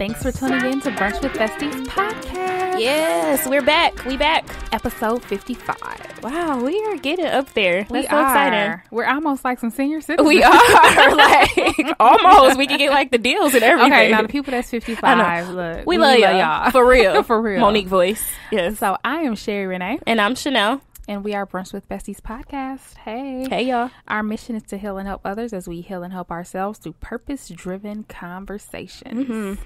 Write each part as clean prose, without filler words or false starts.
Thanks for tuning in to Brunch with Besties podcast. Yes, we're back. We back. Episode 55. Wow, we are getting up there. That's so are. exciting. We're almost like some senior citizens. We are. Like, almost. We can get like the deals and everything. Okay, now the people that's 55, look. We love y'all. For real. For real. Monique voice. Yes. So I am Sherry Renee. And I'm Chanel. And we are Brunch with Besties podcast. Hey. Hey, y'all. Our mission is to heal and help others as we heal and help ourselves through purpose-driven conversations. Mm-hmm.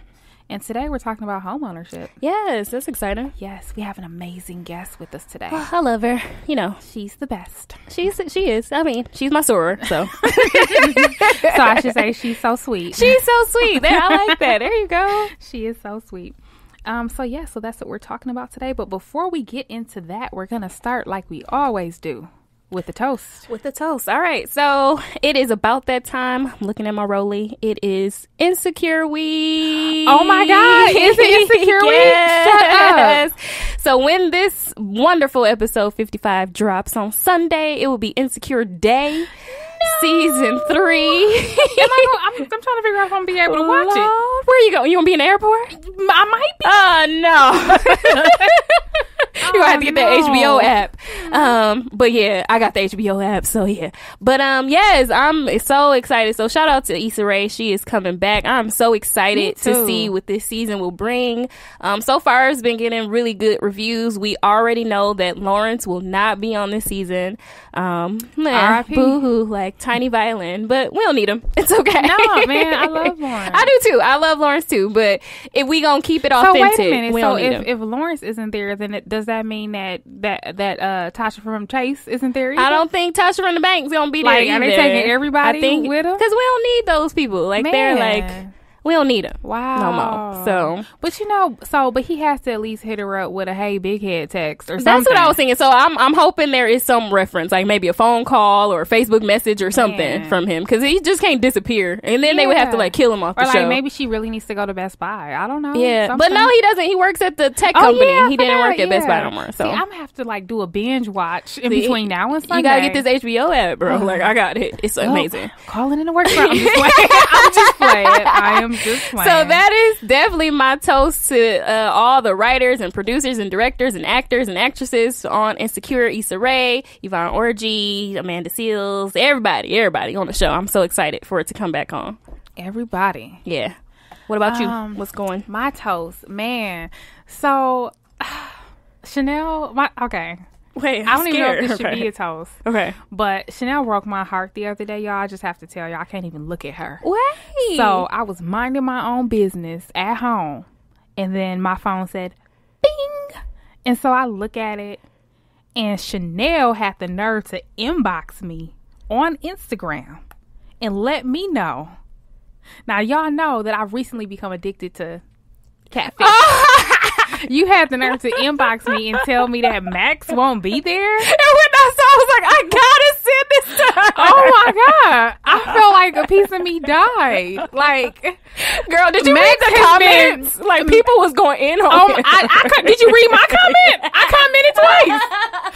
And today we're talking about homeownership. Yes, that's exciting. Yes, we have an amazing guest with us today. Oh, I love her. You know, she's the best. She is. I mean, she's my soror, so. So I should say she's so sweet. She's so sweet. There, I like that. There you go. She is so sweet. So that's what we're talking about today. But before we get into that, we're going to start like we always do. With the toast. With the toast. All right. So it is about that time. I'm looking at my rollie. It is Insecure Week. Oh my God. Is it Insecure Yes. Week? Shut up. So when this wonderful episode 55 drops on Sunday, it will be Insecure Day. No. Season 3. I'm trying to figure out if I'm going to be able to watch it. Where are you going? You going to be in the airport? I might be. No. You're going to have to get that HBO app. But yeah, I got the HBO app, so yeah. But yes, I'm so excited. So shout out to Issa Rae. She is coming back. I'm so excited to see what this season will bring. So far, it's been getting really good reviews. We already know that Lawrence will not be on this season. Boo-hoo, like tiny violin. But we don't need him. It's okay. No, man, I love Lawrence. I do too. I love Lawrence too. But if we gonna keep it authentic, so wait a minute. we don't need him. If Lawrence isn't there, then does that mean that Tasha from Chase isn't there either? I don't think Tasha from the Bank's gonna be there either. Are they taking everybody with them? Because we don't need those people. Like, they're like, we don't need them. Wow. No more. So, but he has to at least hit her up with a "Hey, big head" text or something. That's what I was thinking. So I'm hoping there is some reference, like maybe a phone call or a Facebook message or something from him, because he just can't disappear. And then they would have to like kill him off the show. Or maybe she really needs to go to Best Buy. I don't know. Yeah, something. but no, he doesn't. He works at the tech company. Yeah, he didn't work at Best Buy no more. So I'm gonna have to like do a binge watch in between now and Sunday. You gotta get this HBO app, bro. Like, I got it. It's amazing. Calling in the workshop. I'm just playing. I am just playing. So that is definitely my toast to all the writers and producers and directors and actors and actresses on Insecure. Issa Rae, Yvonne Orji, Amanda Seales, everybody on the show. I'm so excited for it to come back on. Everybody. Yeah. What about you? What's going? My toast, man. So Chanel, okay. Wait, I don't even know if this should be a toast. Okay. But Chanel broke my heart the other day, y'all. I just have to tell y'all, I can't even look at her. Wait. So I was minding my own business at home, and then my phone said, bing. And so I look at it, and Chanel had the nerve to inbox me on Instagram and let me know. Now, y'all know that I've recently become addicted to catfish. You had the nerve to inbox me and tell me that Max won't be there. And when I saw, I was like, I gotta send this to her. Oh my God. I felt like a piece of me died. Like, girl, did you read the comments? Like, people was going in on it. Did you read my comment? I commented twice.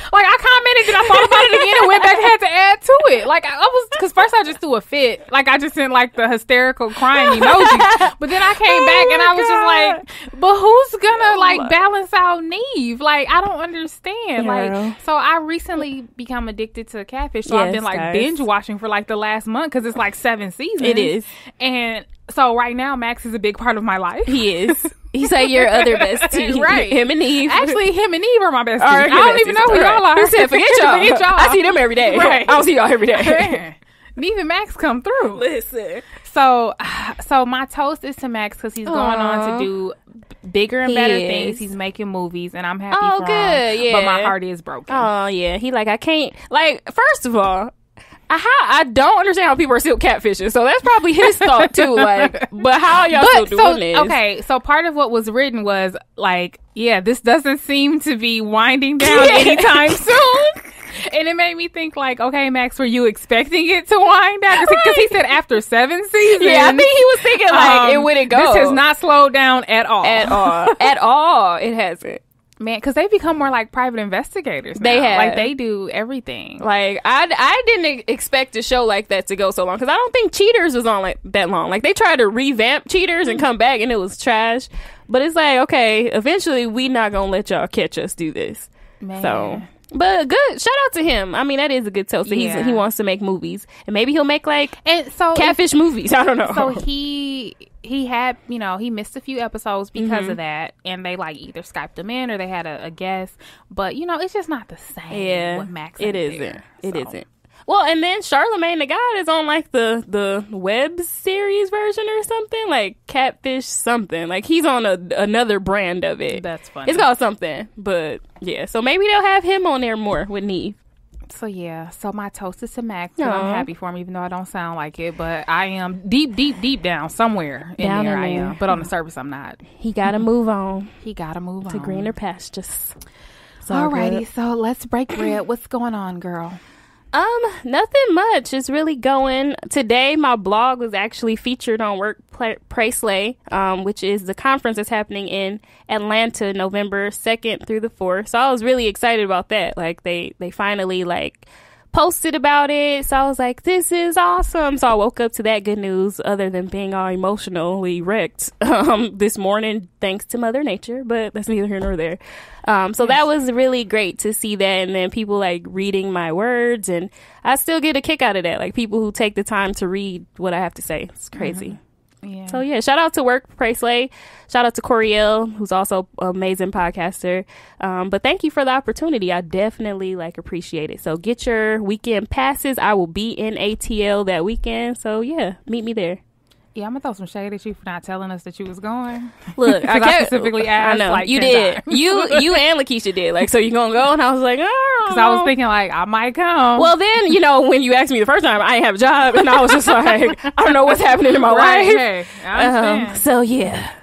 Like, I commented, then I thought about it again and went back and had to add to it. Like, I was, because first I just threw a fit. Like, I just sent like the hysterical crying emoji. But then I came back and I was just like, but who's gonna like balance out Neve? Like, I don't understand. Like, so I recently become addicted to catfish. So I've been like binge watching for like the last month because it's like 7 seasons. It is. And so right now Max is a big part of my life. He is. He's like your other bestie. Right. Him and Eve. Actually, him and Eve are my besties. I don't even know who y'all are. He said, forget y'all. I see them every day. Right. I don't see y'all every day. Neve and Max come through. Listen. So my toast is to Max because he's going on to do bigger and better things. He's making movies, and I'm happy for him. Yeah. But my heart is broken. Oh, yeah. He like, I can't. Like, first of all, I don't understand how people are still catfishing. So that's probably his thought too. Like, but how are y'all still doing this? Okay, so part of what was written was like, yeah, this doesn't seem to be winding down anytime soon. And it made me think like, okay, Max, were you expecting it to wind down? Because he said after 7 seasons. Yeah, I think he was thinking like it wouldn't go. This has not slowed down at all. At all. At all. It hasn't. Man, because they become more like private investigators now. They have. Like, they do everything. Like, I didn't expect a show like that to go so long, because I don't think Cheaters was on like that long. Like, they tried to revamp Cheaters and come back, and it was trash. But it's like, okay, eventually we not gonna let y'all catch us do this. Man. So, but good. Shout out to him. I mean, that is a good tell. So he wants to make movies, and maybe he'll make like catfish movies. I don't know. So he had, he missed a few episodes because of that, and they like either Skyped him in or they had a guest. But it's just not the same with Max. It isn't. It isn't. Well, and then Charlamagne the God is on like the web series version or something, like Catfish something. Like, he's on another brand of it. That's funny. It's called something, but yeah. So maybe they'll have him on there more with Neve. So so my toast is to Max. And I'm happy for him, even though I don't sound like it. But I am deep down somewhere in there. I am, but on the surface, I'm not. He gotta move on. He gotta move on to greener pastures. Alrighty, so let's break bread. What's going on, girl? Nothing much. It's really going. Today, my blog was actually featured on Workplace, which is the conference that's happening in Atlanta, November 2nd through the 4th. So I was really excited about that. Like, they finally like posted about it. So I was like, this is awesome. So I woke up to that good news, other than being all emotionally wrecked this morning, thanks to Mother Nature, but that's neither here nor there. So that was really great to see that, and then people like reading my words, and I still get a kick out of that. Like, people who take the time to read what I have to say. It's crazy. Mm-hmm. Yeah. So yeah, shout out to Workplace. Shout out to Coriel, who's also an amazing podcaster. But thank you for the opportunity. I definitely appreciate it. So get your weekend passes. I will be in ATL that weekend. So yeah, meet me there. Yeah, I'm gonna throw some shade at you for not telling us that you was going. Look, I specifically asked. I know you did. You and Lakeisha did. Like, so you gonna go? And I was like, oh, because I was thinking like I might come. Well, then when you asked me the first time, I didn't have a job, and I was just like, I don't know what's happening in my life. Hey, I understand. So yeah.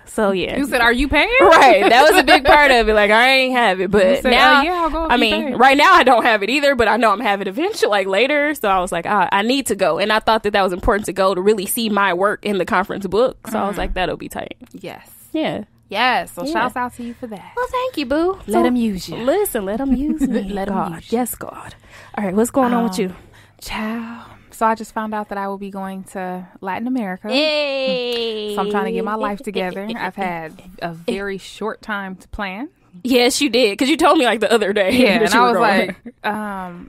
You said, "Are you paying?" Right. That was a big part of it. Like, I ain't have it, but said, now, I'll go. I mean, right now I don't have it either, but I know I'm having it eventually, like later. So I was like, I need to go, and I thought that was important to go to really see my work in the conference book. So I was like, that'll be tight. Yes. Yeah. Yes. So shouts out to you for that. Well, thank you, boo. Let him use you. Listen, let him use me. Let him use you. Yes, God. All right, what's going on with you? Ciao. So I just found out that I will be going to Latin America. Hey. So I'm trying to get my life together. I've had a very short time to plan. Yes, you did, because you told me like the other day. Yeah, and I was like,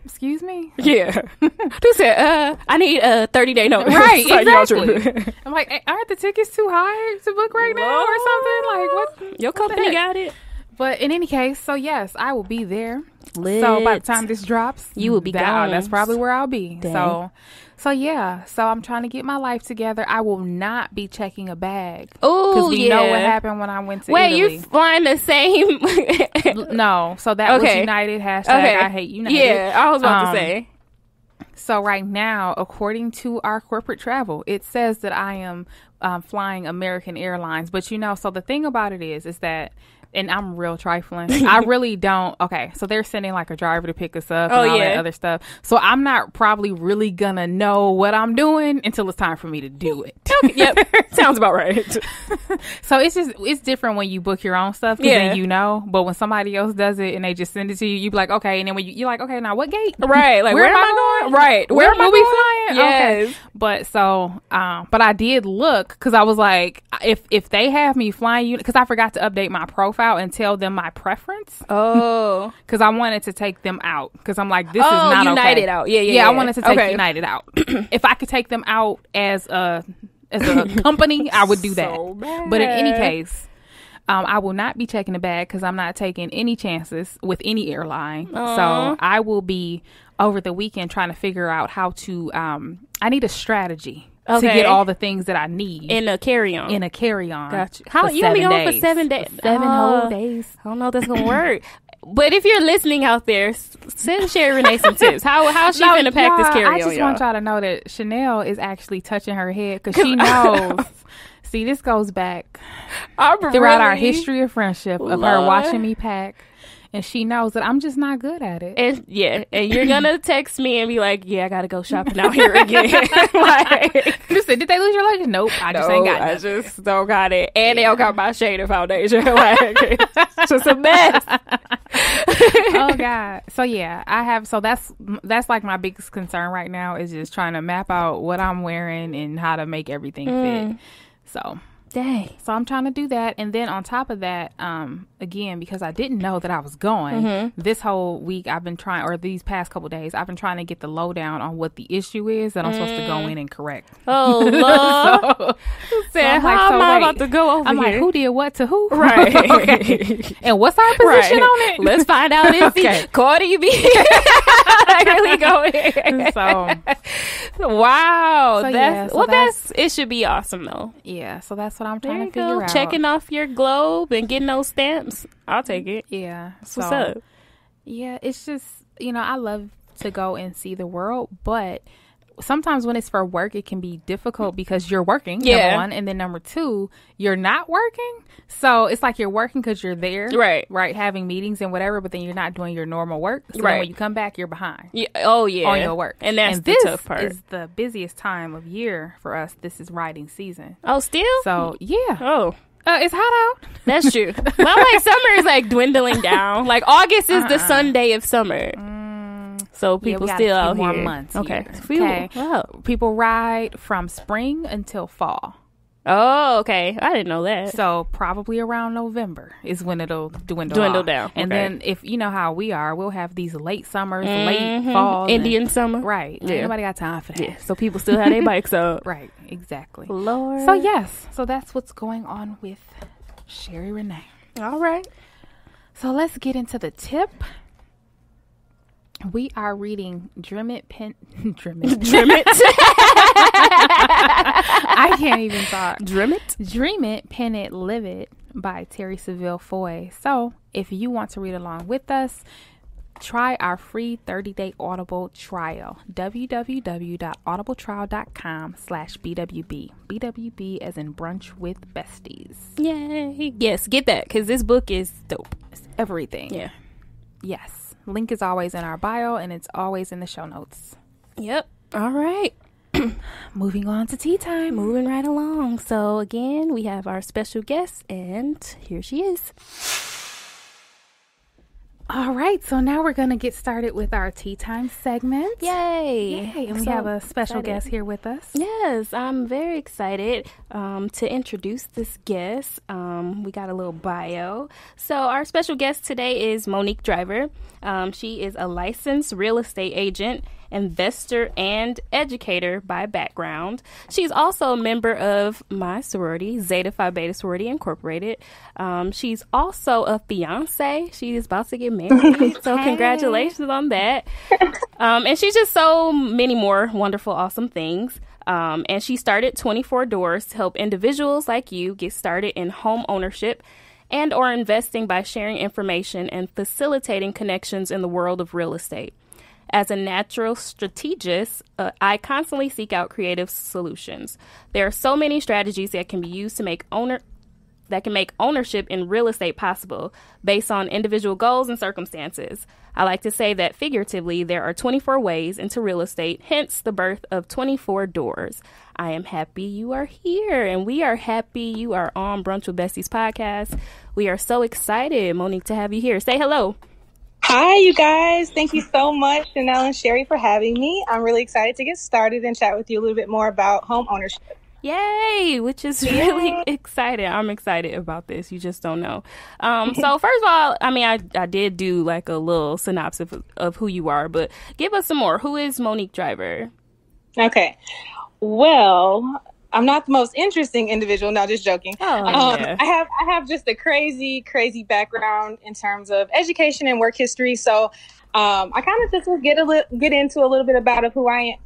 excuse me? Yeah. You said, I need a 30-day notice. Right, exactly. I'm like, aren't the tickets too high to book right now or something? Like, what? Your company got it. But in any case, so yes, I will be there. Lit. So by the time this drops, you will be gone. That's probably where I'll be. Dang. So yeah. So I'm trying to get my life together. I will not be checking a bag. Oh, because we know what happened when I went to Wait, Italy. you're flying the same? No. So that was United. # I hate United. Yeah, I was about to say. So right now, according to our corporate travel, it says that I am flying American Airlines. But so the thing about it is that, and I'm real trifling. I really don't. Okay, so they're sending like a driver to pick us up and all that other stuff. So I'm not probably really gonna know what I'm doing until it's time for me to do it. Yep, sounds about right. So it's different when you book your own stuff, because then but when somebody else does it and they just send it to you, you be like, okay, and then when you're like, okay, now what gate? Right, like where am I going? Right, where am I flying? Yes. Okay. But so, but I did look, because I was like, if they have me flying you, because I forgot to update my profile and tell them my preference. Oh, because I wanted to take them out, because I'm like, this is not United okay. out. Yeah. I wanted to take United out. If I could take them out as a company, I would do that. Bad. But in any case, I will not be checking the bag, because I'm not taking any chances with any airline. So I will be over the weekend trying to figure out how to. I need a strategy. To get all the things that I need in a carry-on. Gotcha. How you only going for 7 days? 7 whole days. I don't know if that's gonna work. But if you're listening out there, send Sherry Renee some tips. How's she gonna pack this carry-on? I just want y'all to know that Chanel is actually touching her head, because she knows. See, this goes back throughout our history of friendship of her watching me pack And she knows that I'm just not good at it. And you're gonna text me and be like, "Yeah, I gotta go shopping out here again." Like, You said, did they lose your luggage? Nope, I just ain't got it. I just don't got it, and they don't got my shaded foundation. Like, it's just a mess. Oh God. So yeah, I have. So that's like my biggest concern right now is just trying to map out what I'm wearing and how to make everything fit. So. Dang. So I'm trying to do that. And then on top of that, again, because I didn't know that I was going, this whole week I've been trying, or these past couple days, I've been trying to get the lowdown on what the issue is that I'm supposed to go in and correct. Oh, Lord. So I'm like, how am I about to go over I'm here? like, who did what to who? Right. Okay. And what's our position on it? Let's find out if Okay. Cardi B really going. So, wow. So that's it should be awesome though. yeah, so that's what I'm There trying you to figure go. out. Checking off your globe and getting those stamps. I'll take it. Yeah. What's up? Yeah, it's just, I love to go and see the world, but sometimes when it's for work, it can be difficult because you're working, number one, and then number two, you're not working. So it's like you're working because you're there, right, having meetings and whatever, but then you're not doing your normal work. So then when you come back, you're behind. Yeah. Oh, yeah. On your work. And that's the tough part. This is the busiest time of year for us. This is riding season. Oh, still? So, yeah. Oh. It's hot out. That's true. Well, like summer is like dwindling down. Like August is the Sunday of summer. So people still out here. Months okay. Here. Okay. Wow. People ride from spring until fall. Oh, okay. I didn't know that. So probably around November is when it'll dwindle down. And then if you know how we are, we'll have these late summers, late fall, Indian summer. Right. Yeah. Nobody got time for that. Yeah. So people still have their bikes up. Right. Exactly. Lord. So yes. So that's what's going on with Sherry Renee. All right. So let's get into the tip. We are reading Dream It. I can't even talk. Dream It, Pen It, Live It by Terry Seville Foy. So if you want to read along with us, try our free 30-day Audible trial. www.audibletrial.com/BWB. BWB as in Brunch with Besties. Yay. Yes, get that because this book is dope. It's everything. Yeah. Yes. Link is always in our bio and it's always in the show notes. Yep. All right. Moving on to tea time. Moving right along. So again, we have our special guest and here she is. All right, so now we're going to get started with our tea time segment. Yay. And we have a special guest here with us. Yes, I'm very excited to introduce this guest. We got a little bio. So our special guest today is Monique Driver. She is a licensed real estate agent, investor, and educator by background. She's also a member of my sorority, Zeta Phi Beta Sorority Incorporated. She's also a fiance. She is about to get married. So congratulations on that. And she's just so many more wonderful, awesome things. And she started 24 Doors to help individuals like you get started in home ownership and or investing by sharing information and facilitating connections in the world of real estate. As a natural strategist, I constantly seek out creative solutions. There are so many strategies that can be used to make ownership in real estate possible based on individual goals and circumstances. I like to say that figuratively, there are 24 ways into real estate, hence the birth of 24 Doors. I am happy you are here, and we are happy you are on Brunch with Besties podcast. We are so excited, Monique, to have you here. Say hello. Hi, you guys. Thank you so much, Chanel and Sherry, for having me. I'm really excited to get started and chat with you a little bit more about home ownership. Yay, which is really exciting. I'm excited about this. You just don't know. So first of all, I mean, I did do like a little synopsis of who you are, but give us some more. Who is Monique Driver? Okay. Well, I'm not the most interesting individual. No, just joking. Yeah. I have just a crazy background in terms of education and work history. So I kind of just will get into a little bit about who I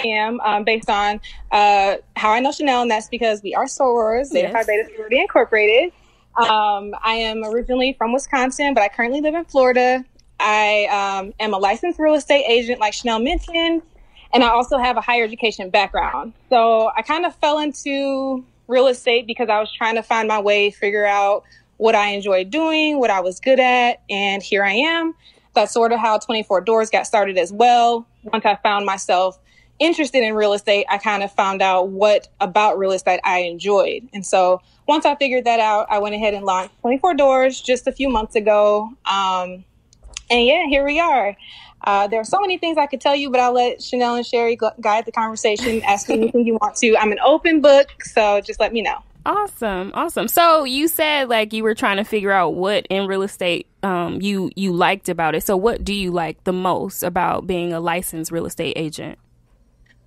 am based on how I know Chanel, and that's because we are sorors, Zeta Phi Beta Sorority Incorporated. I am originally from Wisconsin, but I currently live in Florida. I am a licensed real estate agent, like Chanel mentioned, and I also have a higher education background. So I kind of fell into real estate because I was trying to find my way, figure out what I enjoyed doing, what I was good at, and here I am. That's sort of how 24 Doors got started as well. Once I found myself interested in real estate, I kind of found out what about real estate I enjoyed. And so once I figured that out, I went ahead and launched 24 Doors just a few months ago. And yeah, here we are. There are so many things I could tell you, but I'll let Chanel and Sherry guide the conversation. Ask me anything you want to. I'm an open book, so just let me know. Awesome. So you said like you were trying to figure out what in real estate you liked about it. So what do you like the most about being a licensed real estate agent?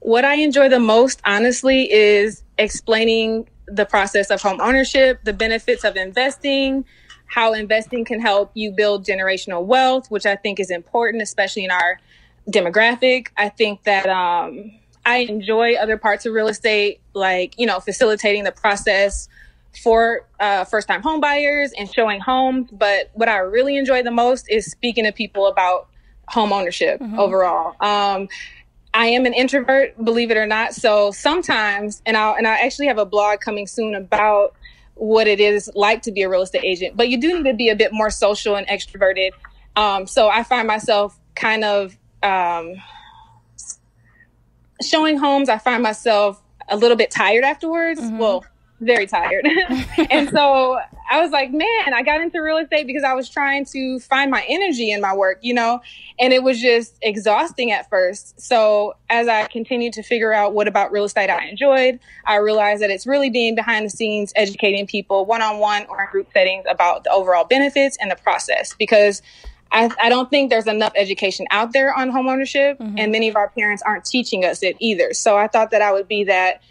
What I enjoy the most, honestly, is explaining the process of home ownership, the benefits of investing, how investing can help you build generational wealth, which I think is important, especially in our demographic. I think that I enjoy other parts of real estate, like, facilitating the process for first-time home buyers and showing homes. But what I really enjoy the most is speaking to people about home ownership overall. I am an introvert, believe it or not. So sometimes, and I actually have a blog coming soon about what it is like to be a real estate agent, but you do need to be a bit more social and extroverted. So I find myself kind of showing homes. I find myself a little bit tired afterwards. Well, very tired. And so I was like, man, I got into real estate because I was trying to find my energy in my work, and it was just exhausting at first. So as I continued to figure out what about real estate I enjoyed, I realized that it's really being behind the scenes, educating people one-on-one or in group settings about the overall benefits and the process, because I don't think there's enough education out there on homeownership, and many of our parents aren't teaching us it either. So I thought that I would be that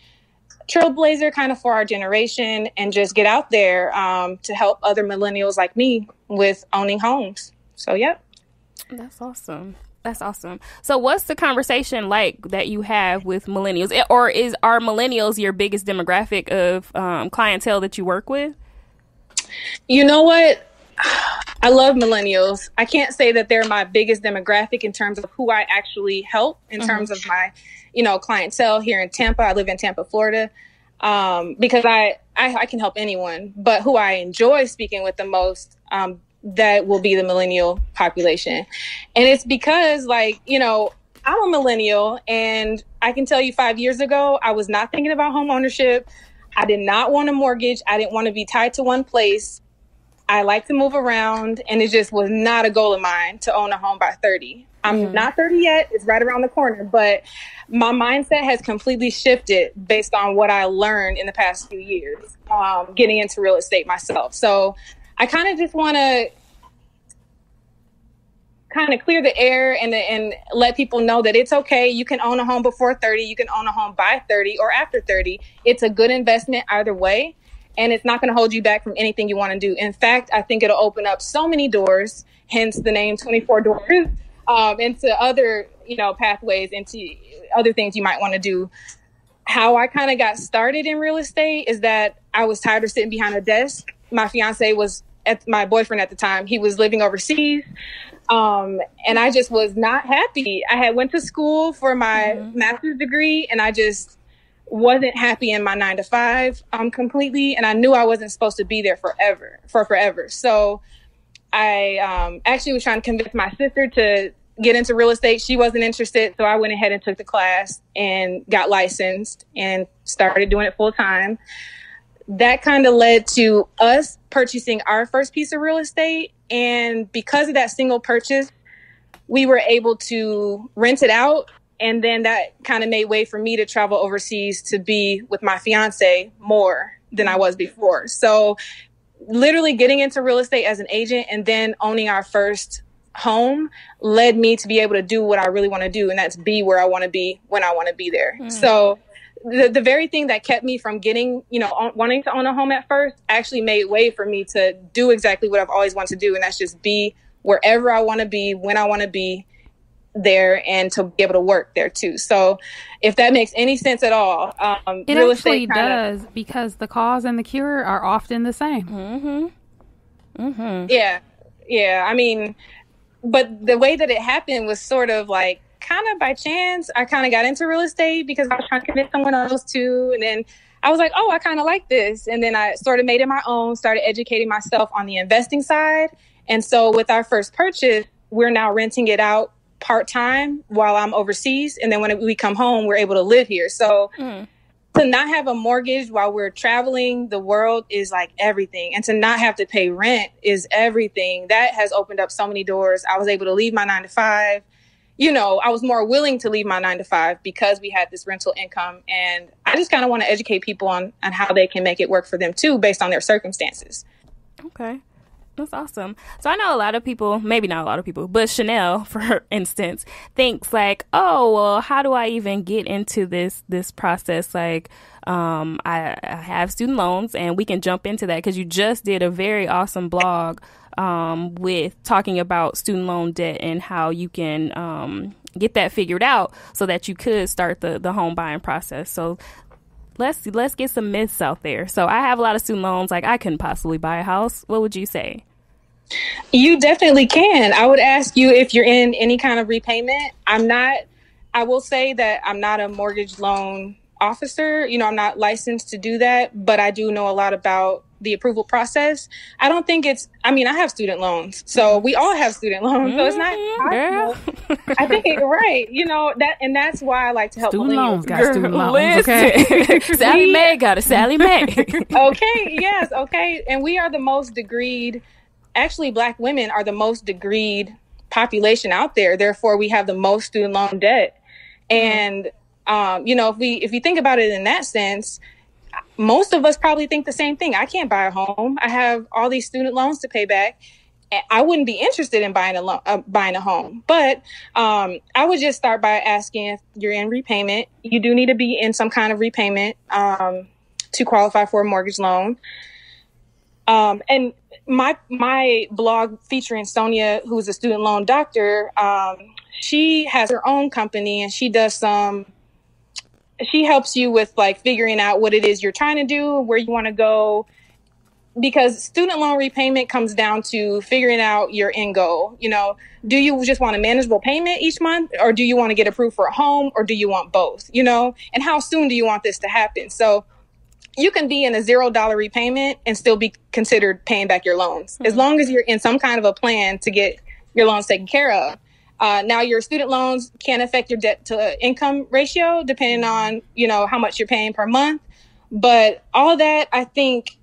trailblazer kind of for our generation and just get out there to help other millennials like me with owning homes. So, yep. That's awesome. So what's the conversation like that you have with millennials? Or are millennials your biggest demographic of clientele that you work with? You know what? I love millennials. I can't say that they're my biggest demographic in terms of who I actually help in terms of my, clientele here in Tampa. I live in Tampa, Florida, because I can help anyone. But who I enjoy speaking with the most, that will be the millennial population. And it's because, I'm a millennial, and I can tell you 5 years ago, I was not thinking about home ownership. I did not want a mortgage. I didn't want to be tied to one place. I like to move around, and it just was not a goal of mine to own a home by 30. I'm not 30 yet. It's right around the corner, but my mindset has completely shifted based on what I learned in the past few years, getting into real estate myself. So I kind of just want to kind of clear the air and let people know that it's okay. You can own a home before 30. You can own a home by 30 or after 30. It's a good investment either way. And it's not going to hold you back from anything you want to do. In fact, I think it'll open up so many doors, hence the name 24 Doors, into other, pathways, into other things you might want to do. How I kind of got started in real estate is that I was tired of sitting behind a desk. My fiance was my boyfriend at the time. He was living overseas. And I just was not happy. I had went to school for my master's degree, and I just wasn't happy in my 9-to-5 completely, and I knew I wasn't supposed to be there forever. So I actually was trying to convince my sister to get into real estate. She wasn't interested, so I went ahead and took the class and got licensed and started doing it full time. That kind of led to us purchasing our first piece of real estate, and because of that single purchase, we were able to rent it out. And then that kind of made way for me to travel overseas to be with my fiance more than I was before. So literally getting into real estate as an agent and then owning our first home led me to be able to do what I really want to do. And that's be where I want to be when I want to be there. So the very thing that kept me from getting, wanting to own a home at first actually made way for me to do exactly what I've always wanted to do. And that's just be wherever I want to be, when I want to be there, and to be able to work there too. So if that makes any sense at all, it real actually estate does, because the cause and the cure are often the same. Yeah. I mean, but the way that it happened was sort of like kind of by chance, I kind of got into real estate because I was trying to convince someone else to. And then I was like, oh, I kind of like this. And then I sort of made it my own, started educating myself on the investing side. And so with our first purchase, we're now renting it out part-time while I'm overseas. And then when we come home, we're able to live here. So to not have a mortgage while we're traveling the world is like everything. And to not have to pay rent is everything. That has opened up so many doors. I was able to leave my 9-to-5. You know, I was more willing to leave my 9-to-5 because we had this rental income. And I just kind of want to educate people on how they can make it work for them too, based on their circumstances. Okay. That's awesome. So I know a lot of people, maybe not a lot of people, but Chanel, for instance, thinks like, oh, well, how do I even get into this process? Like, I have student loans, and we can jump into that because you just did a very awesome blog with talking about student loan debt and how you can get that figured out so that you could start the home buying process. So let's get some myths out there. So I have a lot of student loans. Like, I couldn't possibly buy a house. What would you say? You definitely can. I would ask you if you're in any kind of repayment. I will say that I'm not a mortgage loan officer. You know, I'm not licensed to do that, but I do know a lot about the approval process. I don't think I have student loans. So we all have student loans. So it's not possible. I think you're right. You know, that's why I like to help student loans. Got student loans. Okay. Sally Mae got a Sally Mae. Okay. Yes. Okay. And we are the most degreed. Actually, Black women are the most degreed population out there. Therefore, we have the most student loan debt. And, you know, if you think about it in that sense, most of us probably think the same thing. I can't buy a home. I have all these student loans to pay back. I wouldn't be interested in buying a home. But I would just start by asking if you're in repayment. You do need to be in some kind of repayment to qualify for a mortgage loan. And my blog featuring Sonia, who's a student loan doctor, she has her own company, and she helps you with like figuring out what it is you're trying to do, where you want to go, because student loan repayment comes down to figuring out your end goal. You know, do you just want a manageable payment each month, or do you want to get approved for a home, or do you want both? You know, and how soon do you want this to happen? So you can be in a $0 repayment and still be considered paying back your loans, as long as you're in some kind of a plan to get your loans taken care of. Now, your student loans can affect your debt to income ratio, depending on, you know, how much you're paying per month. But all that, I think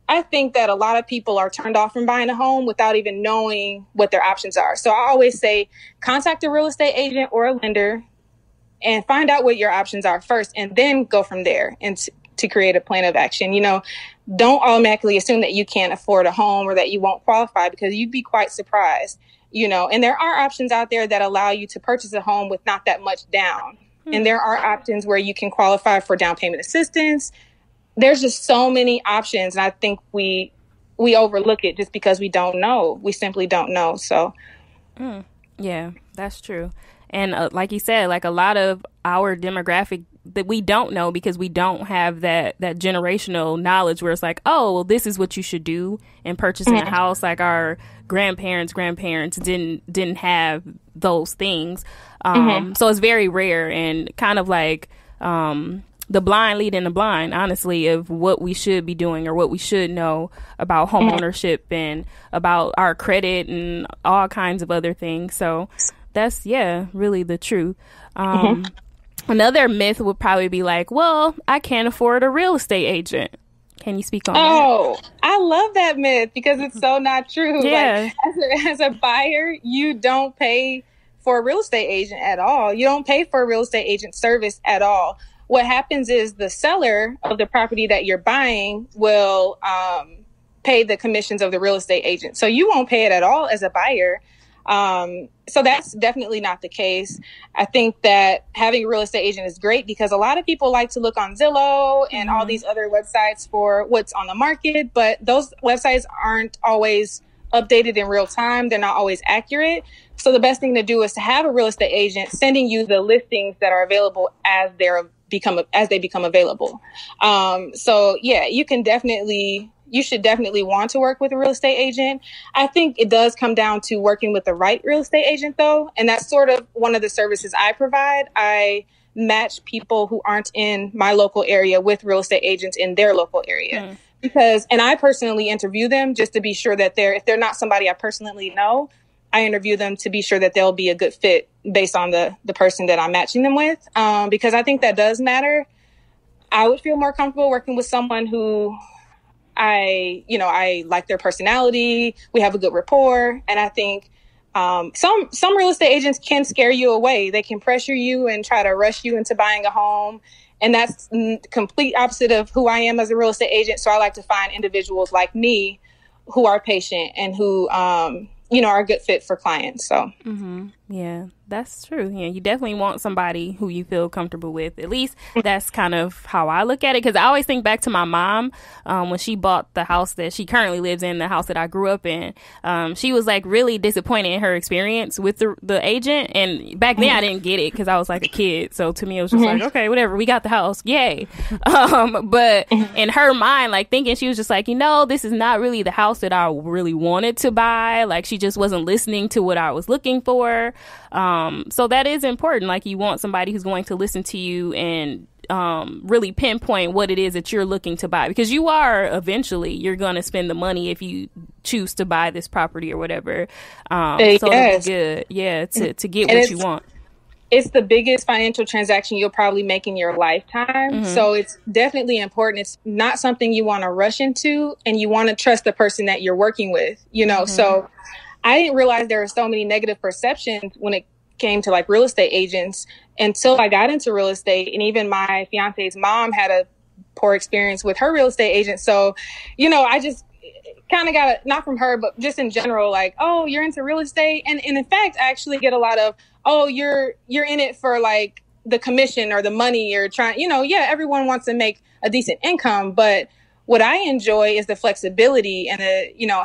that a lot of people are turned off from buying a home without even knowing what their options are. So I always say, contact a real estate agent or a lender and find out what your options are first, and then go from there and to create a plan of action. You know, don't automatically assume that you can't afford a home or that you won't qualify, because you'd be quite surprised, you know. And there are options out there that allow you to purchase a home with not that much down. And there are options where you can qualify for down payment assistance. There's just so many options. And I think we overlook it just because we don't know. We simply don't know. So, yeah, that's true. And like you said, like a lot of our demographic that we don't know, because we don't have that generational knowledge where it's like, oh, well, this is what you should do in purchasing a house. Like our grandparents didn't have those things. So it's very rare, and kind of like the blind leading the blind, honestly, of what we should be doing or what we should know about home ownership and about our credit and all kinds of other things. So that's, really the truth. Another myth would probably be like, well, I can't afford a real estate agent. Can you speak on that? Oh, I love that myth because it's so not true. Yeah. Like, as a buyer, you don't pay for a real estate agent at all. You don't pay for a real estate agent service at all. What happens is the seller of the property that you're buying will pay the commissions of the real estate agent. So you won't pay it at all as a buyer. So that's definitely not the case. I think that having a real estate agent is great because a lot of people like to look on Zillow and all these other websites for what's on the market, but those websites aren't always updated in real time. They're not always accurate. So the best thing to do is to have a real estate agent sending you the listings that are available as they become available. So yeah, you can definitely you should definitely want to work with a real estate agent. I think it does come down to working with the right real estate agent, though. And that's sort of one of the services I provide. I match people who aren't in my local area with real estate agents in their local area. And I personally interview them just to be sure that if they're not somebody I personally know, I interview them to be sure that they'll be a good fit based on the person that I'm matching them with. Because I think that does matter. I would feel more comfortable working with someone who I like their personality. We have a good rapport. And I think some real estate agents can scare you away. They can pressure you and try to rush you into buying a home. And that's complete opposite of who I am as a real estate agent. So I like to find individuals like me who are patient and who, are a good fit for clients. So, yeah, that's true. Yeah, you definitely want somebody who you feel comfortable with. At least that's kind of how I look at it. Because I always think back to my mom when she bought the house that she currently lives in, the house that I grew up in. She was like really disappointed in her experience with the agent. And back then I didn't get it because I was like a kid. So to me, it was just like, okay, whatever. We got the house. Yay. But in her mind, like thinking, she was just like, this is not really the house that I really wanted to buy. Like she just wasn't listening to what I was looking for. So that is important. Like you want somebody who's going to listen to you and really pinpoint what it is that you're looking to buy, because you're going to spend the money if you choose to buy this property or whatever. So it'll be good. Yeah. To get what you want. It's the biggest financial transaction you'll probably make in your lifetime. So it's definitely important. It's not something you want to rush into, and you want to trust the person that you're working with, so I didn't realize there were so many negative perceptions when it came to like real estate agents until I got into real estate. And even my fiance's mom had a poor experience with her real estate agent. So, I just kind of got not from her, but just in general, like, oh, you're into real estate. And in fact, I actually get a lot of, oh, you're in it for like the commission or the money you're trying, everyone wants to make a decent income, but what I enjoy is the flexibility and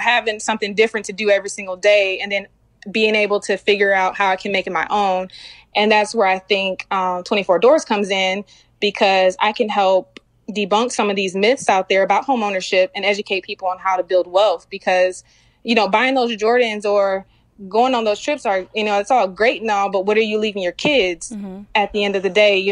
having something different to do every single day, and then being able to figure out how I can make it my own. And that's where I think 24 Doors comes in, because I can help debunk some of these myths out there about homeownership and educate people on how to build wealth. Because, buying those Jordans or going on those trips are, it's all great and all, but what are you leaving your kids at the end of the day,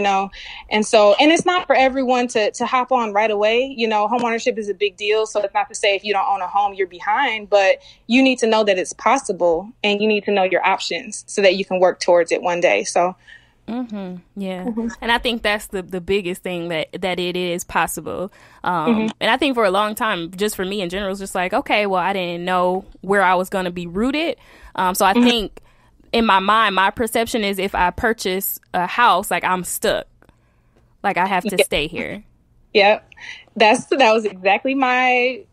And so, and it's not for everyone to hop on right away. Home ownership is a big deal. So it's not to say if you don't own a home, you're behind, but you need to know that it's possible, and you need to know your options so that you can work towards it one day. So, and I think that's the biggest thing, that it is possible. And I think for a long time, just for me in general, it's just like, okay, well, I didn't know where I was going to be rooted. So I think in my mind, my perception is if I purchase a house, like I'm stuck, like I have to stay here. Yeah, that was exactly my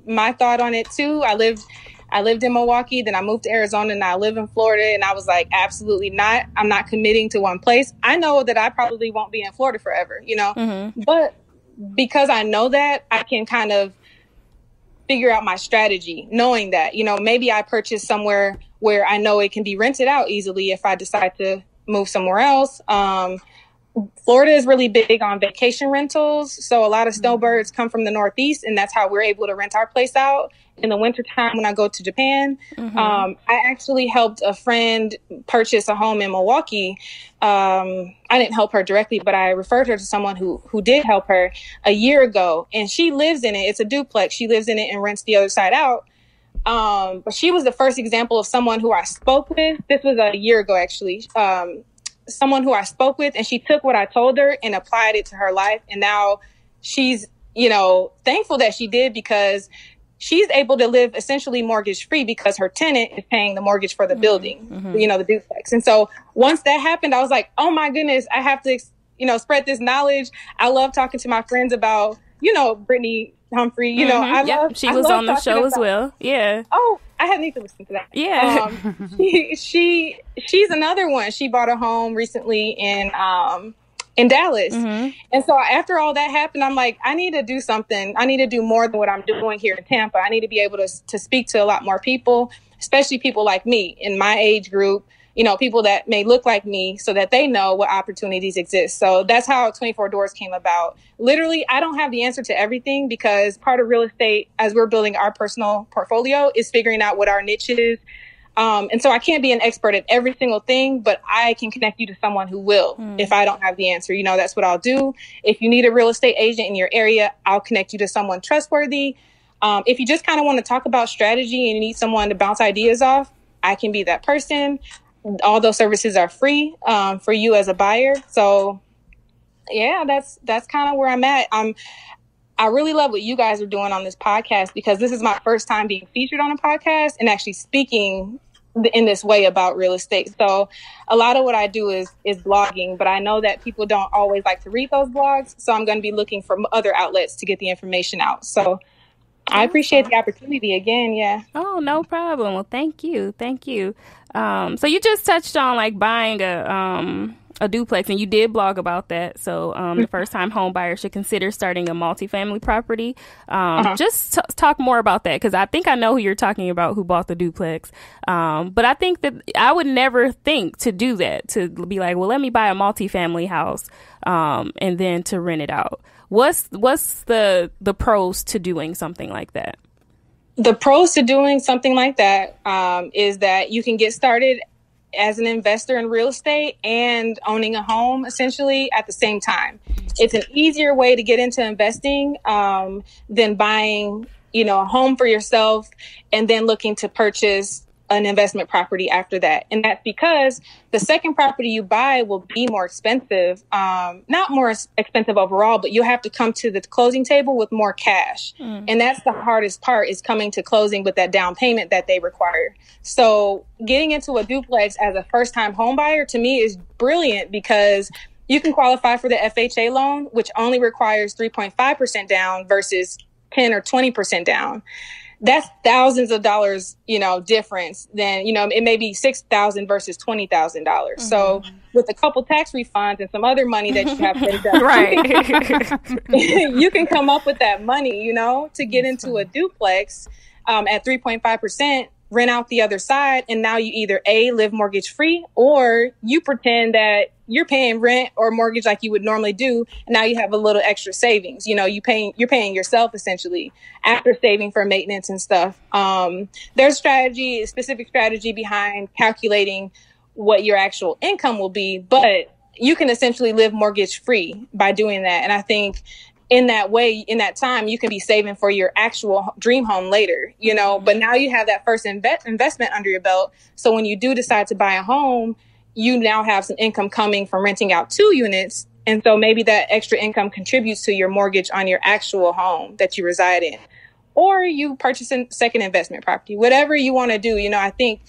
thought on it too. I lived in Milwaukee, then I moved to Arizona, and I live in Florida. And I was like, absolutely not. I'm not committing to one place. I know that I probably won't be in Florida forever, but because I know that, I can kind of figure out my strategy, knowing that, maybe I purchase somewhere where I know it can be rented out easily if I decide to move somewhere else. Florida is really big on vacation rentals. So a lot of snowbirds come from the Northeast, and that's how we're able to rent our place out in the wintertime when I go to Japan. I actually helped a friend purchase a home in Milwaukee. I didn't help her directly, but I referred her to someone who did help her a year ago, and she lives in it. It's a duplex. She lives in it and rents the other side out. But she was the first example of someone who I spoke with. This was a year ago, actually. Someone who I spoke with, and she took what I told her and applied it to her life. And now she's, thankful that she did, because she's able to live essentially mortgage free because her tenant is paying the mortgage for the building, the duplex. And so once that happened, I was like, oh my goodness, I have to, spread this knowledge. I love talking to my friends about, Brittany Humphrey, she was on the show as well. Yeah. Oh, I need to listen to that. Yeah. She's another one. She bought a home recently in Dallas. And so after all that happened, I'm like, I need to do something. I need to do more than what I'm doing here in Tampa. I need to be able to speak to a lot more people, especially people like me in my age group, people that may look like me so that they know what opportunities exist. So that's how 24 Doors came about. Literally, I don't have the answer to everything because part of real estate, as we're building our personal portfolio, is figuring out what our niche is. And so I can't be an expert at every single thing, but I can connect you to someone who will if I don't have the answer. That's what I'll do. If you need a real estate agent in your area, I'll connect you to someone trustworthy. If you just kind of want to talk about strategy and you need someone to bounce ideas off, I can be that person. All those services are free for you as a buyer. So, yeah, that's kind of where I'm at. I really love what you guys are doing on this podcast because this is my first time being featured on a podcast and actually speaking in this way about real estate. So a lot of what I do is blogging, but I know that people don't always like to read those blogs. So I'm going to be looking for other outlets to get the information out. So I appreciate the opportunity again. Yeah. Oh, no problem. Well, thank you. Thank you. So you just touched on like buying a duplex, and you did blog about that. So the first time home buyer should consider starting a multifamily property. Just talk more about that, because I think I know who you're talking about, who bought the duplex. But I think that I would never think to do that, to be like, well, let me buy a multifamily house and then to rent it out. What's the pros to doing something like that? The pros to doing something like that is that you can get started as an investor in real estate and owning a home essentially at the same time. It's an easier way to get into investing than buying, a home for yourself and then looking to purchase an investment property after that. And that's because the second property you buy will be more expensive, not more expensive overall, but you'll have to come to the closing table with more cash. And that's the hardest part, is coming to closing with that down payment that they require. So getting into a duplex as a first time home buyer to me is brilliant because you can qualify for the FHA loan, which only requires 3.5% down versus 10 or 20% down. That's thousands of dollars, difference. Then, it may be $6,000 versus $20,000. So with a couple tax refunds and some other money that you have saved up, right, you can come up with that money, to get into a duplex at 3.5%, rent out the other side. And now you either live mortgage free, or you pretend that you're paying rent or mortgage like you would normally do. And now you have a little extra savings. You're paying yourself essentially after saving for maintenance and stuff. There's specific strategy behind calculating what your actual income will be, but you can essentially live mortgage free by doing that. And I think in that way, in that time, you can be saving for your actual dream home later, but now you have that first investment under your belt. So when you do decide to buy a home, you now have some income coming from renting out 2 units. And so maybe that extra income contributes to your mortgage on your actual home that you reside in, or you purchase a second investment property, whatever you want to do. I think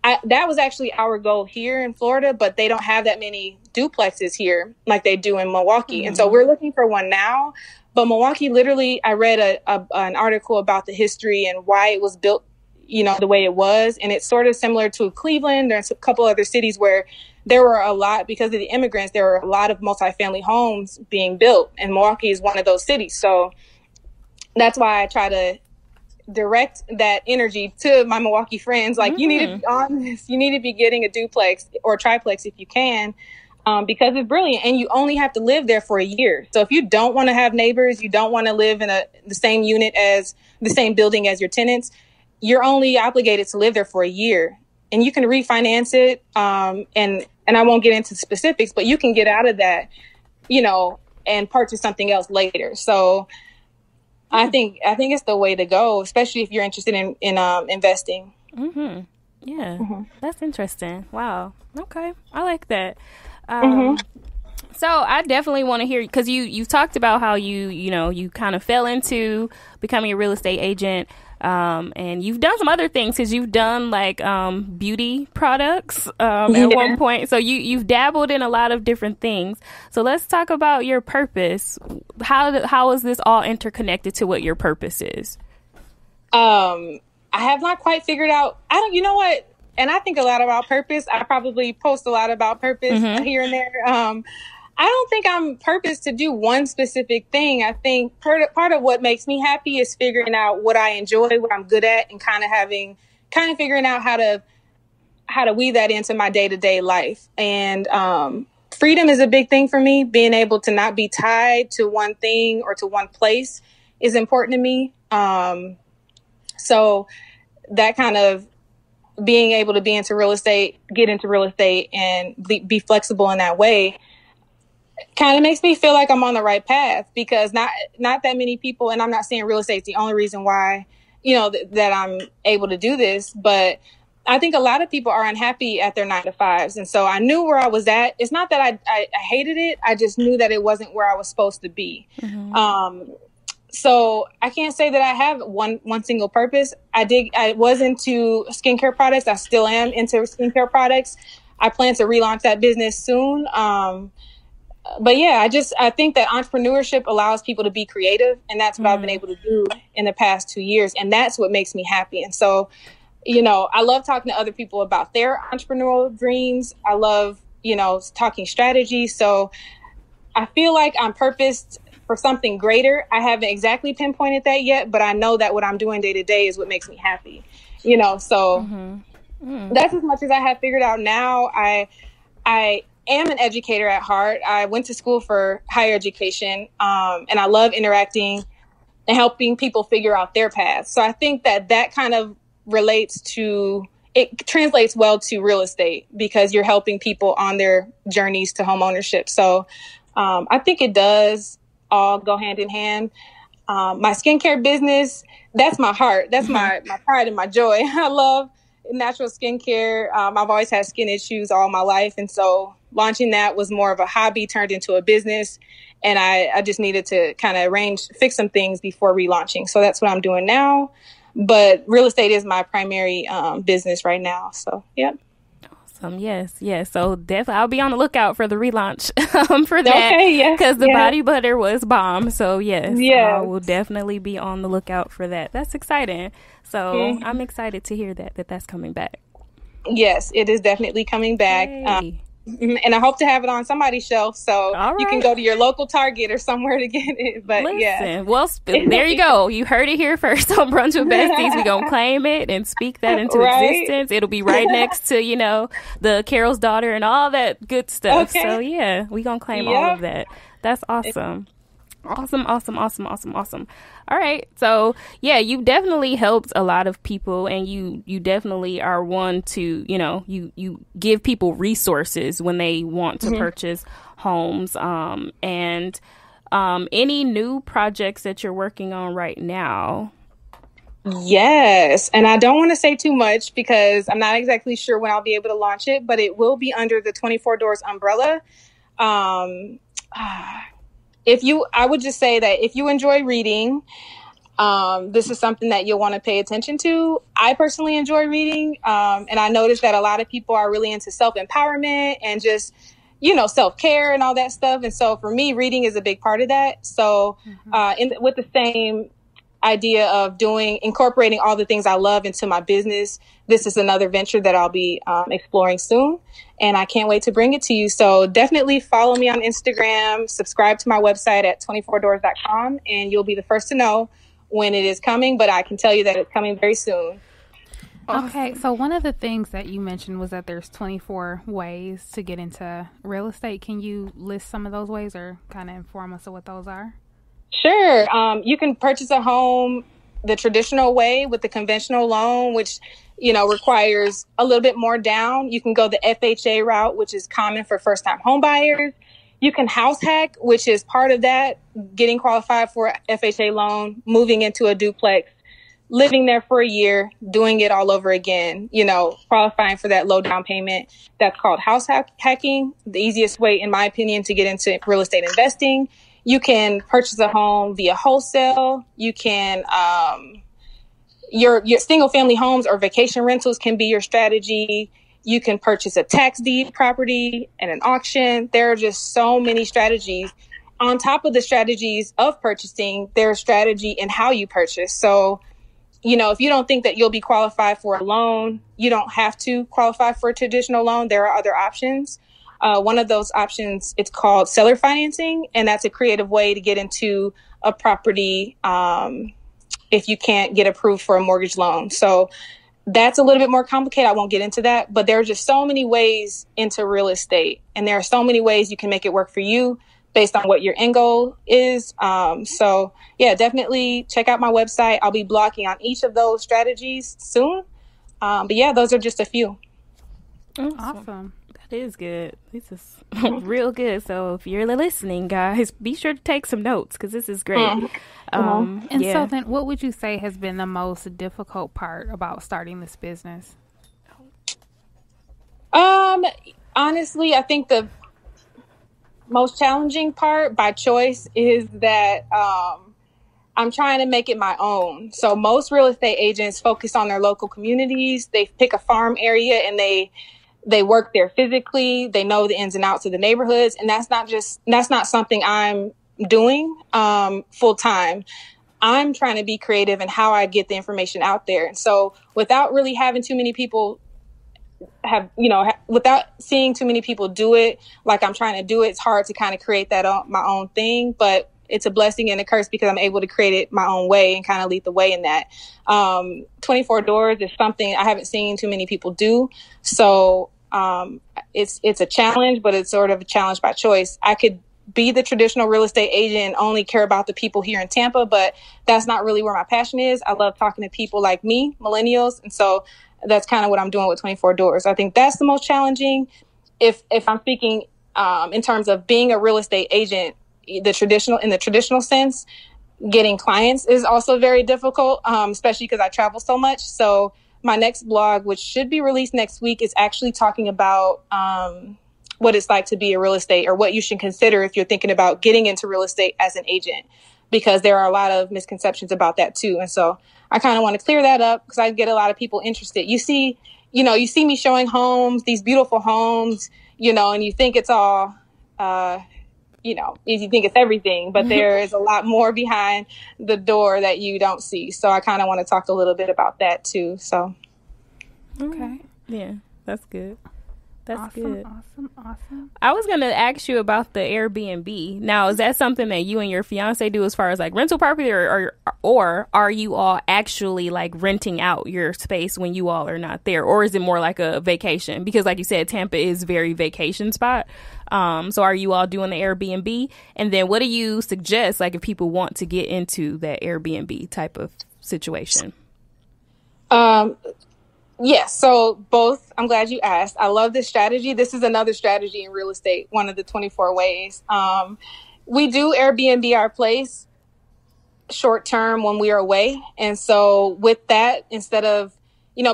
that was actually our goal here in Florida, but they don't have that many duplexes here like they do in Milwaukee. And so we're looking for one now. But Milwaukee, literally, I read an article about the history and why it was built, the way it was. And it's sort of similar to Cleveland. There's a couple other cities where there were a lot, because of the immigrants, there were a lot of multifamily homes being built. And Milwaukee is one of those cities. So that's why I try to direct that energy to my Milwaukee friends. Like, you need to be on this. You need to be getting a duplex or triplex if you can, because it's brilliant. And you only have to live there for a year. So if you don't want to have neighbors, you don't want to live in the same unit as the same building as your tenants, you're only obligated to live there for a year. And you can refinance it. And I won't get into specifics, but you can get out of that, and purchase something else later. So I think it's the way to go, especially if you're interested in investing. Yeah, that's interesting. Wow. Okay, I like that. So I definitely want to hear, because you talked about how you kind of fell into becoming a real estate agent. And you've done some other things, because you've done like beauty products at one point. So you've dabbled in a lot of different things. So let's talk about your purpose. How is this all interconnected to what your purpose is? I have not quite figured out. You know what? And I think a lot about purpose. I probably post a lot about purpose here and there. I don't think I'm purposed to do one specific thing. I think part of what makes me happy is figuring out what I enjoy, what I'm good at, and kind of figuring out how to, how to weave that into my day-to-day life. And freedom is a big thing for me. Being able to not be tied to one thing or to one place is important to me. So that kind of being able to get into real estate and be flexible in that way kind of makes me feel like I'm on the right path, because not that many people, and I'm not saying real estate is the only reason why, that I'm able to do this, but I think a lot of people are unhappy at their 9-to-5s. And so I knew where I was at. It's not that I hated it. I just knew that it wasn't where I was supposed to be. Mm-hmm. So I can't say that I have one single purpose. I was into skincare products. I still am into skincare products. I plan to relaunch that business soon. But yeah, I think that entrepreneurship allows people to be creative, and that's what I've been able to do in the past 2 years. And that's what makes me happy. And so, I love talking to other people about their entrepreneurial dreams. I love, talking strategy. So I feel like I'm purposed for something greater. I haven't exactly pinpointed that yet, but I know that what I'm doing day to day is what makes me happy, so that's as much as I have figured out now. I am an educator at heart. I went to school for higher education, and I love interacting and helping people figure out their paths. So I think that kind of translates well to real estate, because you're helping people on their journeys to home ownership. So I think it does all go hand in hand. My skincare business, that's my heart. That's my pride and my joy. I love natural skincare. I've always had skin issues all my life. And so launching that was more of a hobby turned into a business. And I just needed to kind of fix some things before relaunching. So that's what I'm doing now. But real estate is my primary business right now. So, yeah. Awesome. Yes. So definitely I'll be on the lookout for the relaunch for that. Okay, yes. Because the body butter was bomb. So, yes. I will definitely be on the lookout for that. That's exciting. So I'm excited to hear that's coming back. Yes, it is definitely coming back. And I hope to have it on somebody's shelf, so you can go to your local Target or somewhere to get it. But well, there you go. You heard it here first on Brunch with Besties. We're going to claim it and speak that into existence. It'll be right next to, the Carol's daughter and all that good stuff. Okay. So, yeah, we're going to claim all of that. That's awesome. Awesome. All right. So, yeah, you definitely helped a lot of people, and you definitely are one to, you give people resources when they want to purchase homes. And any new projects that you're working on right now? Yes. And I don't want to say too much because I'm not exactly sure when I'll be able to launch it, but it will be under the 24 Doors umbrella. I would just say that if you enjoy reading, this is something that you'll want to pay attention to. I personally enjoy reading. And I noticed that a lot of people are really into self-empowerment and just, self-care and all that stuff. And so for me, reading is a big part of that. So with the same idea of incorporating all the things I love into my business, this is another venture that I'll be exploring soon. And I can't wait to bring it to you. So definitely follow me on Instagram, subscribe to my website at 24doors.com, and you'll be the first to know when it is coming. But I can tell you that it's coming very soon. Okay, so one of the things that you mentioned was that there's 24 ways to get into real estate. Can you list some of those ways or kind of inform us of what those are? Sure. You can purchase a home the traditional way with the conventional loan, which, requires a little bit more down. You can go the FHA route, which is common for first-time home buyers. You can house hack, which is part of that, getting qualified for a FHA loan, moving into a duplex, living there for a year, doing it all over again, qualifying for that low down payment. That's called house hacking. The easiest way, in my opinion, to get into real estate investing. You can purchase a home via wholesale. You can, your single family homes or vacation rentals can be your strategy. You can purchase a tax deed property at an auction. There are just so many strategies. On top of the strategies of purchasing, there's strategy in how you purchase. So, if you don't think that you'll be qualified for a loan, you don't have to qualify for a traditional loan. There are other options. One of those options, it's called seller financing, and that's a creative way to get into a property if you can't get approved for a mortgage loan. So that's a little bit more complicated. I won't get into that, but there are just so many ways into real estate, and there are so many ways you can make it work for you based on what your end goal is. So yeah, definitely check out my website. I'll be blogging on each of those strategies soon. But yeah, those are just a few. Awesome. That is good. This is real good. So if you're listening, guys, be sure to take some notes because this is great. So then what would you say has been the most difficult part about starting this business? Honestly, I think the most challenging part by choice is that I'm trying to make it my own. So most real estate agents focus on their local communities. They pick a farm area and they work there physically. They know the ins and outs of the neighborhoods. And that's not something I'm doing full time. I'm trying to be creative in how I get the information out there. And so without really having too many people without seeing too many people do it like I'm trying to do it, it's hard to kind of create that on my own thing. But it's a blessing and a curse because I'm able to create it my own way and kind of lead the way in that. 24 doors is something I haven't seen too many people do. So it's a challenge, but it's sort of a challenge by choice. I could be the traditional real estate agent and only care about the people here in Tampa, but that's not really where my passion is. I love talking to people like me, millennials. And so that's kind of what I'm doing with 24 doors. I think that's the most challenging. If I'm speaking in terms of being a real estate agent, in the traditional sense, getting clients is also very difficult, especially because I travel so much. So my next blog, which should be released next week, is actually talking about what it's like to be a real estate, or what you should consider if you're thinking about getting into real estate as an agent, because there are a lot of misconceptions about that too. And so I kind of want to clear that up because I get a lot of people interested. You see me showing homes, these beautiful homes, and you think it's all, you think it's everything, but there is a lot more behind the door that you don't see. So I kind of want to talk a little bit about that too. So. Okay. Yeah, that's good. That's good. Awesome. I was going to ask you about the Airbnb. Now, is that something that you and your fiance do as far as like rental property, or are you all actually like renting out your space when you all are not there? Or is it more like a vacation? Because like you said, Tampa is very vacation spot. So are you all doing the Airbnb? And then what do you suggest, like if people want to get into that Airbnb type of situation? Yes. So both. I'm glad you asked. I love this strategy. This is another strategy in real estate, one of the 24 ways. We do Airbnb our place short term when we are away. And so with that, instead of,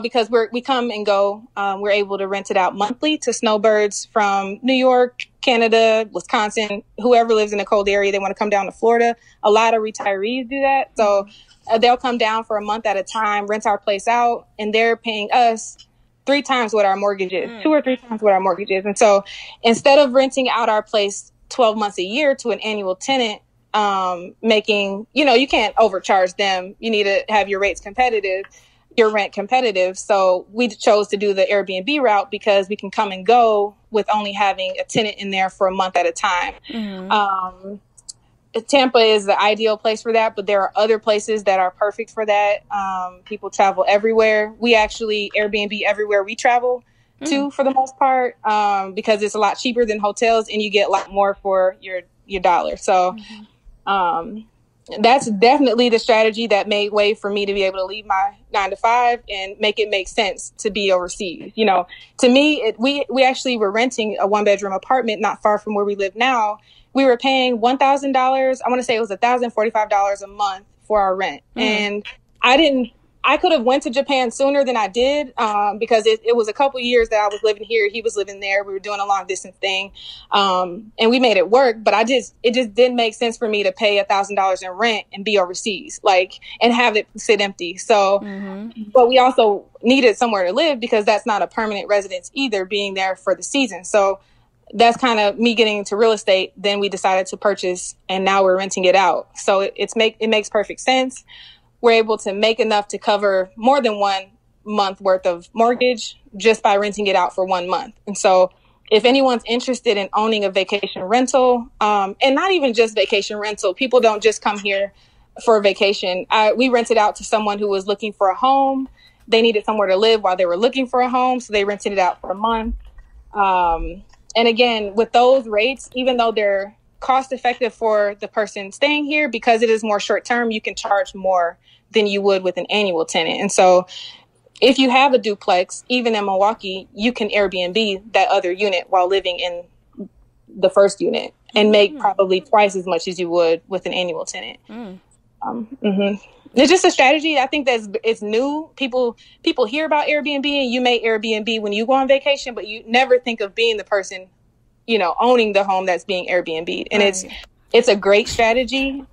because we come and go, we're able to rent it out monthly to snowbirds from New York, Canada, Wisconsin, whoever lives in a cold area. They want to come down to Florida. A lot of retirees do that. So they'll come down for a month at a time, rent our place out, and they're paying us 3 times what our mortgage is, 2 or 3 times what our mortgage is. And so instead of renting out our place 12 months a year to an annual tenant, making, you can't overcharge them. You need to have your rates competitive, your rent competitive. So we chose to do the Airbnb route because we can come and go with only having a tenant in there for a month at a time. Mm-hmm. Tampa is the ideal place for that, but there are other places that are perfect for that. People travel everywhere. We actually Airbnb everywhere we travel to for the most part, because it's a lot cheaper than hotels and you get a lot more for your dollar. So that's definitely the strategy that made way for me to be able to leave my 9 to 5 and make it make sense to be overseas. To me, we actually were renting a 1-bedroom apartment not far from where we live now. We were paying $1,000. I want to say it was $1,045 a month for our rent. And I could have went to Japan sooner than I did, because it was a couple years that I was living here. He was living there. We were doing a long distance thing. And we made it work, but it just didn't make sense for me to pay $1,000 in rent and be overseas, and have it sit empty. So, but we also needed somewhere to live because that's not a permanent residence either, being there for the season. So that's kind of me getting into real estate. Then we decided to purchase, and now we're renting it out. So it makes perfect sense. We're able to make enough to cover more than 1 month worth of mortgage just by renting it out for 1 month. And so if anyone's interested in owning a vacation rental, and not even just vacation rental, people don't just come here for a vacation. We rented out to someone who was looking for a home, they needed somewhere to live while they were looking for a home. So they rented it out for a month. And again, with those rates, even though they're cost effective for the person staying here, because it is more short term, you can charge more than you would with an annual tenant. And so if you have a duplex, even in Milwaukee, you can Airbnb that other unit while living in the first unit and make probably twice as much as you would with an annual tenant. It's just a strategy. I think that it's new. People hear about Airbnb, and you may Airbnb when you go on vacation, but you never think of being the person, owning the home that's being Airbnb'd. And it's a great strategy.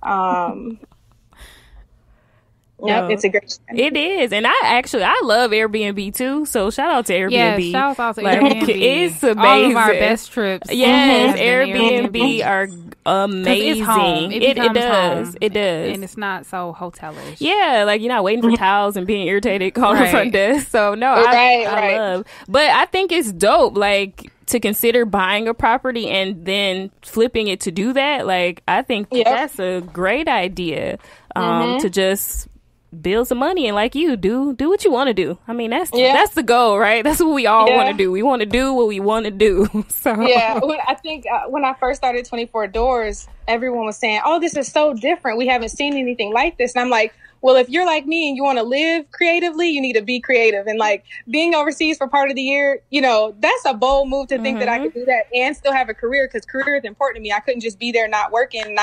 Yep, it's a great strategy. It is. And I love Airbnb too. So shout out to Airbnb. Yeah, shout out to Airbnb. It's amazing. All of our best trips. Yes, Airbnb are amazing. It's home. It does. Home. It does. And it's not so hotelish. Yeah, like you're not waiting for towels and being irritated calling the front desk. So no, I love. But I think it's dope, like, to consider buying a property and then flipping it to do that. Like, I think that's a great idea. To just build some money and, like, you do what you want to do. I mean, that's the goal, right? That's what we all want to do. We want to do what we want to do. So I think when I first started 24 Doors, everyone was saying, "Oh, this is so different. We haven't seen anything like this." And I'm like, well, if you're like me and you want to live creatively, you need to be creative. And, like, being overseas for part of the year, that's a bold move to think that I could do that and still have a career, because career is important to me. I couldn't just be there not working,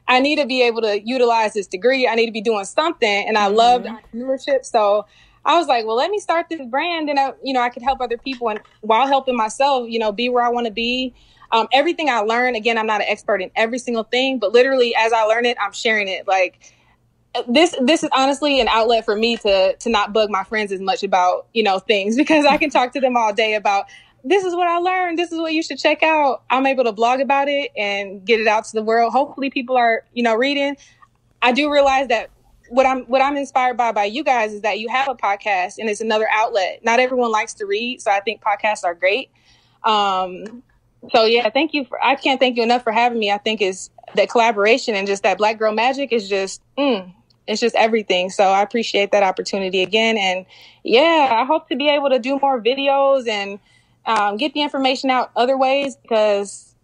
I need to be able to utilize this degree. I need to be doing something. And I loved entrepreneurship. So I was like, well, let me start this brand, and I could help other people, and while helping myself, be where I want to be. Everything I learn, again, I'm not an expert in every single thing, but literally as I learn it, I'm sharing it. Like, this is honestly an outlet for me to not bug my friends as much about, things, because I can talk to them all day about, this is what I learned. This is what you should check out. I'm able to blog about it and get it out to the world. Hopefully people are, reading. I do realize that what I'm inspired by you guys is that you have a podcast, and it's another outlet. Not everyone likes to read, so I think podcasts are great. So yeah, thank you. I can't thank you enough for having me. I think is that collaboration and just that Black girl magic is just, it's just everything. So I appreciate that opportunity again. And yeah, I hope to be able to do more videos and get the information out other ways, because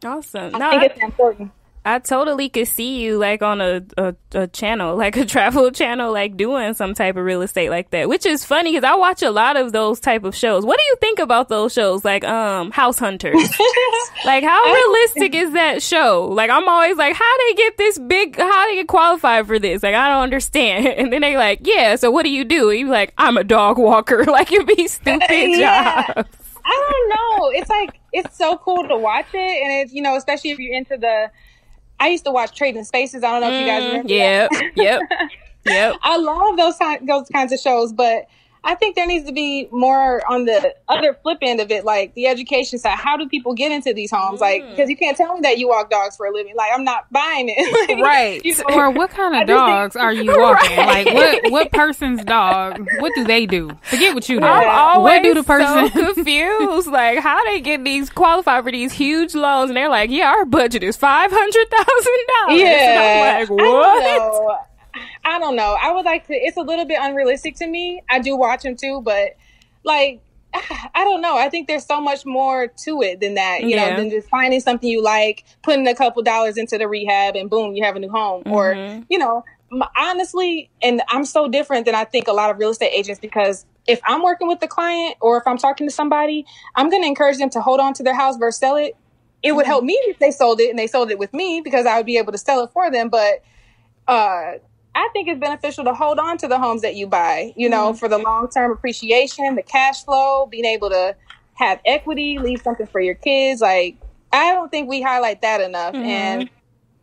awesome. I think it's important. I totally could see you, like, on a channel, like a travel channel, like doing some type of real estate like that, which is funny because I watch a lot of those type of shows. What do you think about those shows, like House Hunters? Like, how realistic is that show? Like, I'm always like, how they get this big, how they get qualified for this? Like, I don't understand. And then they like, yeah, so what do? You be like, I'm a dog walker. Like, it'd be stupid jobs. I don't know. It's like, it's so cool to watch it, and it's, especially if you're into I used to watch Trading Spaces. I don't know if you guys remember. Yep. I love those kinds of shows, but I think there needs to be more on the other flip end of it, like the education side. How do people get into these homes? Like, because you can't tell me that you walk dogs for a living. Like, I'm not buying it. Like, right. Or what kind of dogs are you walking? Right. Like, what person's dog? What do they do? Forget what you do. I'm always what do the person so confused? Like, how they get these qualified for these huge loans, and they're like, yeah, our budget is $500,000. Yeah. And I'm like, what? I don't know. I would like to. It's a little bit unrealistic to me. I do watch them too, but, like, I don't know. I think there's so much more to it than that, you know, than just finding something you like, putting a couple dollars into the rehab, and boom, you have a new home. Or, honestly, and I'm so different than I think a lot of real estate agents, because if I'm working with the client or if I'm talking to somebody, I'm going to encourage them to hold on to their house versus sell it. It would help me if they sold it, and they sold it with me, because I would be able to sell it for them. But I think it's beneficial to hold on to the homes that you buy, for the long-term appreciation, the cash flow, being able to have equity, leave something for your kids. Like, I don't think we highlight that enough. And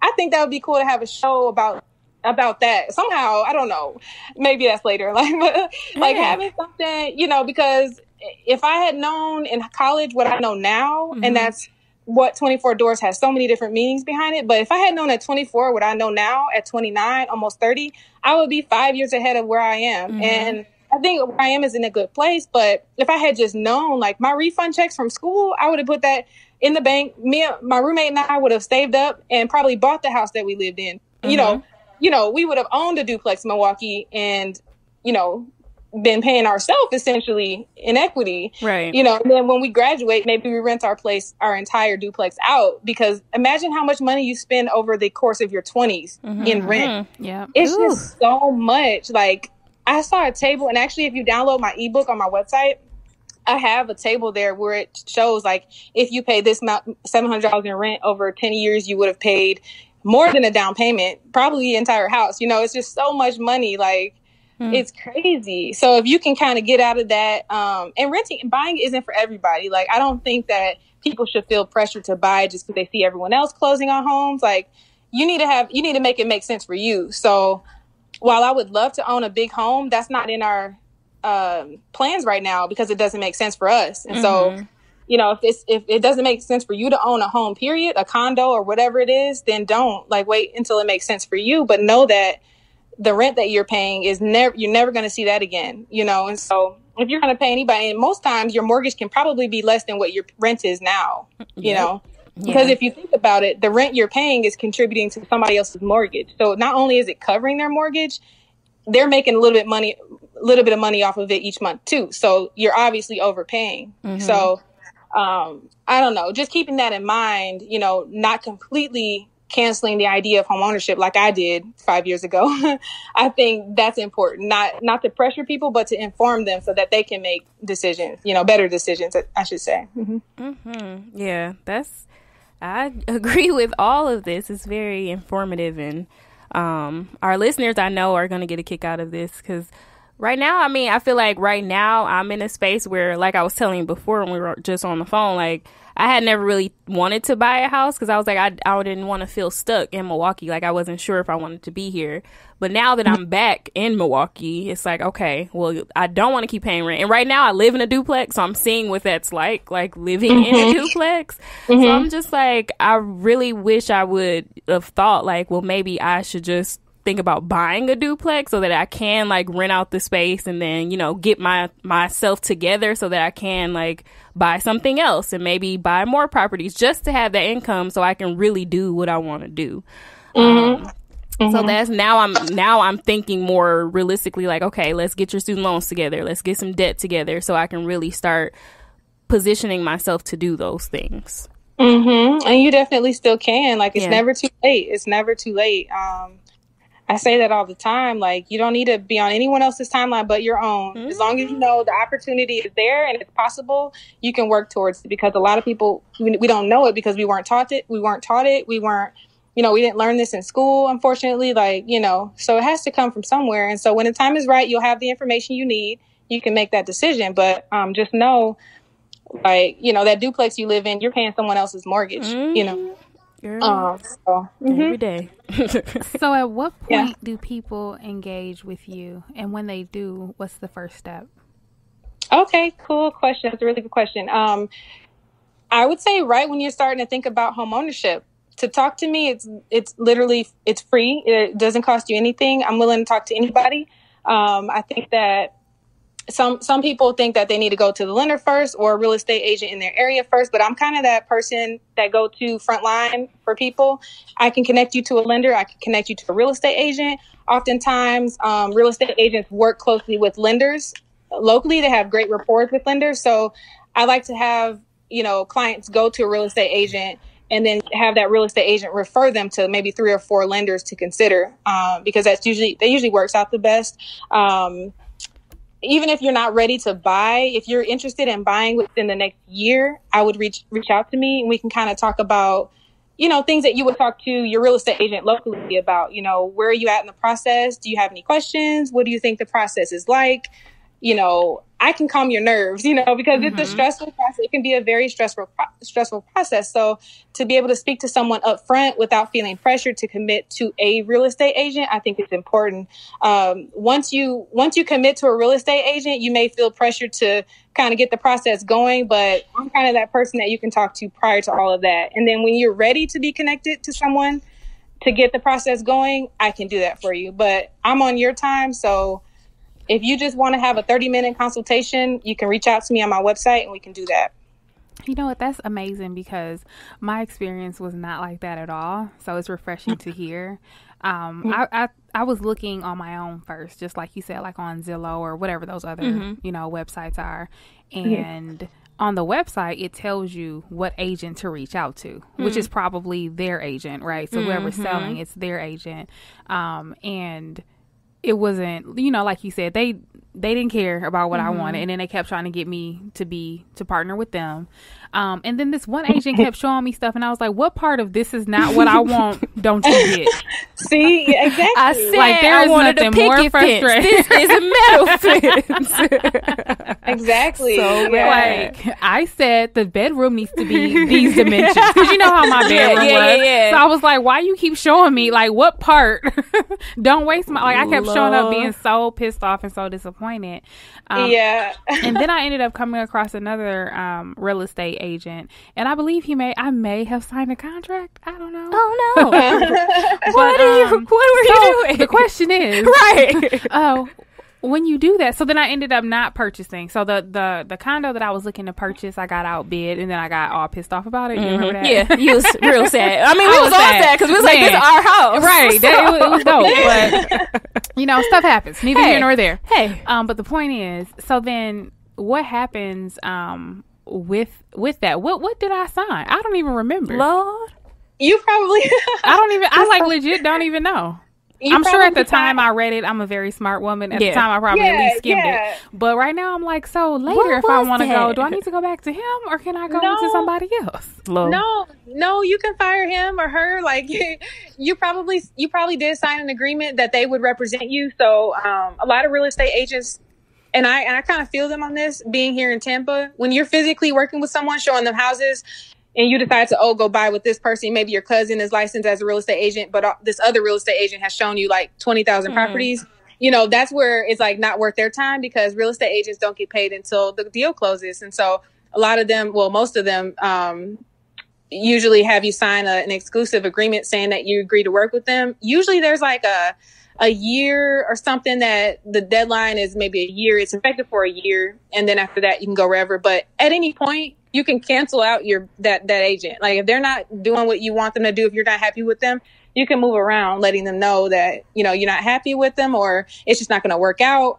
I think that would be cool to have a show about that somehow. I don't know. Maybe that's later. Like having something, because if I had known in college what I know now, and that's what 24 Doors has so many different meanings behind it. But if I had known at 24 what I know now at 29, almost 30, I would be 5 years ahead of where I am. And I think where I am is in a good place. But if I had just known, like, my refund checks from school, I would have put that in the bank. My roommate and I would have saved up and probably bought the house that we lived in. We would have owned a duplex in Milwaukee and, been paying ourselves essentially in equity. Right. You know, and then when we graduate, maybe we rent our entire duplex out, because imagine how much money you spend over the course of your 20s in rent. Yeah. It's just so much. Like, I saw a table, and actually if you download my ebook on my website, I have a table there where it shows, like, if you pay this amount, $700 in rent over 10 years, you would have paid more than a down payment, probably the entire house. You know, it's just so much money. Like, it's crazy. So if you can kind of get out of that, and buying isn't for everybody. Like, I don't think that people should feel pressured to buy just because they see everyone else closing on homes. Like, you need to make it make sense for you. So while I would love to own a big home, that's not in our plans right now because it doesn't make sense for us. And so, you know, if it doesn't make sense for you to own a home, period, a condo or whatever it is, then don't. Like, wait until it makes sense for you, but know that the rent that you're paying you're never going to see that again, you know? And so if you're going to pay anybody, and most times your mortgage can probably be less than what your rent is now, you know? Because if you think about it, the rent you're paying is contributing to somebody else's mortgage. So not only is it covering their mortgage, they're making a little bit of money off of it each month too. So you're obviously overpaying. So, I don't know, just keeping that in mind, you know, not completely canceling the idea of home ownership like I did 5 years ago. I think that's important, not to pressure people, but to inform them so that they can make decisions, you know, better decisions, I should say. Yeah, I agree with all of this. It's very informative, and our listeners, I know, are going to get a kick out of this, because right now, I mean, I feel like right now I'm in a space where, like I was telling you before when we were just on the phone, like, I had never really wanted to buy a house because I was like, I didn't want to feel stuck in Milwaukee. Like, I wasn't sure if I wanted to be here. But now that I'm back in Milwaukee, it's like, okay, well, I don't want to keep paying rent. And right now I live in a duplex, so I'm seeing what that's like living in a duplex. So I'm just like, I really wish I would have thought, like, well, maybe I should just think about buying a duplex so that I can, like, rent out the space and then, you know, get myself together so that I can, like, buy something else and maybe buy more properties just to have that income so I can really do what I want to do. So that's now I'm thinking more realistically, like, okay, let's get your student loans together. Let's get some debt together so I can really start positioning myself to do those things. And you definitely still can. Like, it's never too late. It's never too late. I say that all the time. Like, you don't need to be on anyone else's timeline but your own. As long as you know the opportunity is there and it's possible, you can work towards it. Because a lot of people, we don't know it because we weren't taught it. We weren't, you know, we didn't learn this in school, unfortunately. Like, you know, so it has to come from somewhere. And so when the time is right, you'll have the information you need. You can make that decision. But just know, like, you know, that duplex you live in, you're paying someone else's mortgage, you know. Every day. So at what point do people engage with you? And when they do, what's the first step? Okay, cool question. That's a really good question. I would say right when you're starting to think about home ownership. To talk to me, it's literally, it's free. It doesn't cost you anything. I'm willing to talk to anybody. I think that some people think that they need to go to the lender first or a real estate agent in their area first, but I'm kind of that person that go to front line for people. I can connect you to a lender. I can connect you to a real estate agent. Oftentimes, real estate agents work closely with lenders locally. They have great rapport with lenders. So I like to have, you know, clients go to a real estate agent and then have that real estate agent refer them to maybe 3 or 4 lenders to consider, because that usually works out the best. Even if you're not ready to buy, if you're interested in buying within the next year, I would reach out to me and we can kind of talk about, you know, things that you would talk to your real estate agent locally about. You know, where are you at in the process? Do you have any questions? What do you think the process is like? You know, I can calm your nerves, you know, because it's a stressful process. It can be a very stressful process. So to be able to speak to someone up front without feeling pressured to commit to a real estate agent, I think it's important. Once you commit to a real estate agent, you may feel pressured to kind of get the process going, but I'm kind of that person that you can talk to prior to all of that. And then when you're ready to be connected to someone to get the process going, I can do that for you. But I'm on your time, so if you just want to have a 30-minute consultation, you can reach out to me on my website and we can do that. You know what? That's amazing because my experience was not like that at all. So it's refreshing to hear. I I was looking on my own first, just like you said, like on Zillow or whatever those other, websites are. And on the website, it tells you what agent to reach out to, which is probably their agent, right? So whoever's selling, it's their agent. And it wasn't, like you said, they didn't care about what I wanted, and then they kept trying to get me to partner with them. And then this one agent kept showing me stuff, and I was like, "What part of this is not what I want? Don't you get?" See, exactly. I said like there is nothing more frustrating. This is a metal fence. Exactly. So like I said, the bedroom needs to be these dimensions, because you know how my bedroom was. Yeah. So I was like, "Why you keep showing me like what part? Don't waste my I kept showing up being so pissed off and so disappointed. And then I ended up coming across another real estate agent, and I believe I may have signed a contract. I don't know. Oh no! What were you doing? The question is, right? When you do that, so then I ended up not purchasing. So the condo that I was looking to purchase, I got outbid, and then I got all pissed off about it. You remember that? Yeah, you was real sad. I mean, we was all sad because we was like, "This is our house," right? It was dope, but stuff happens. Neither here nor there. Hey, but the point is, so then what happens with that? What did I sign? I don't even remember. Lord, you probably. I legit don't even know. I'm sure at the time I read it, I'm a very smart woman. At the time, I probably at least skimmed it. But right now, I'm like, so later, if I want to go, do I need to go back to him, or can I go to somebody else? No, you can fire him or her. Like you probably did sign an agreement that they would represent you. So a lot of real estate agents, and I kind of feel them on this, being here in Tampa, when you're physically working with someone, showing them houses, and you decide to, go buy with this person. Maybe your cousin is licensed as a real estate agent, but this other real estate agent has shown you like 20,000 properties. That's where it's like not worth their time, because real estate agents don't get paid until the deal closes. And so a lot of them, most of them, usually have you sign an exclusive agreement saying that you agree to work with them. Usually there's like a year or something, that the deadline is maybe a year. It's effective for a year. And then after that, you can go wherever. But at any point, you can cancel out that agent. Like if they're not doing what you want them to do, if you're not happy with them, you can move around, letting them know that, you're not happy with them, or it's just not going to work out.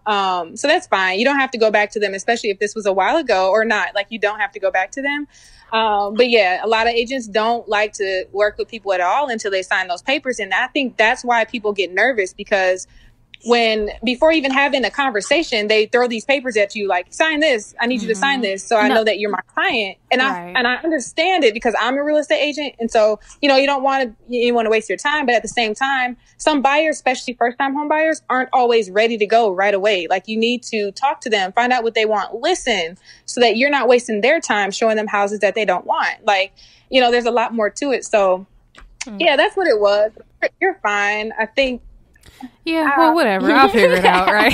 So that's fine. You don't have to go back to them, especially if this was a while ago or not. Like you don't have to go back to them. But yeah, a lot of agents don't like to work with people at all until they sign those papers. And I think that's why people get nervous, because before even having a conversation, they throw these papers at you like, sign this. I need you to sign this. So I know that you're my client. And I understand it, because I'm a real estate agent. And so, you don't want to waste your time. But at the same time, some buyers, especially first time home buyers, aren't always ready to go right away. Like you need to talk to them, find out what they want, listen, so that you're not wasting their time showing them houses that they don't want. Like, there's a lot more to it. So yeah, that's what it was. You're fine. I think. Yeah, well, whatever. I'll figure it out, right?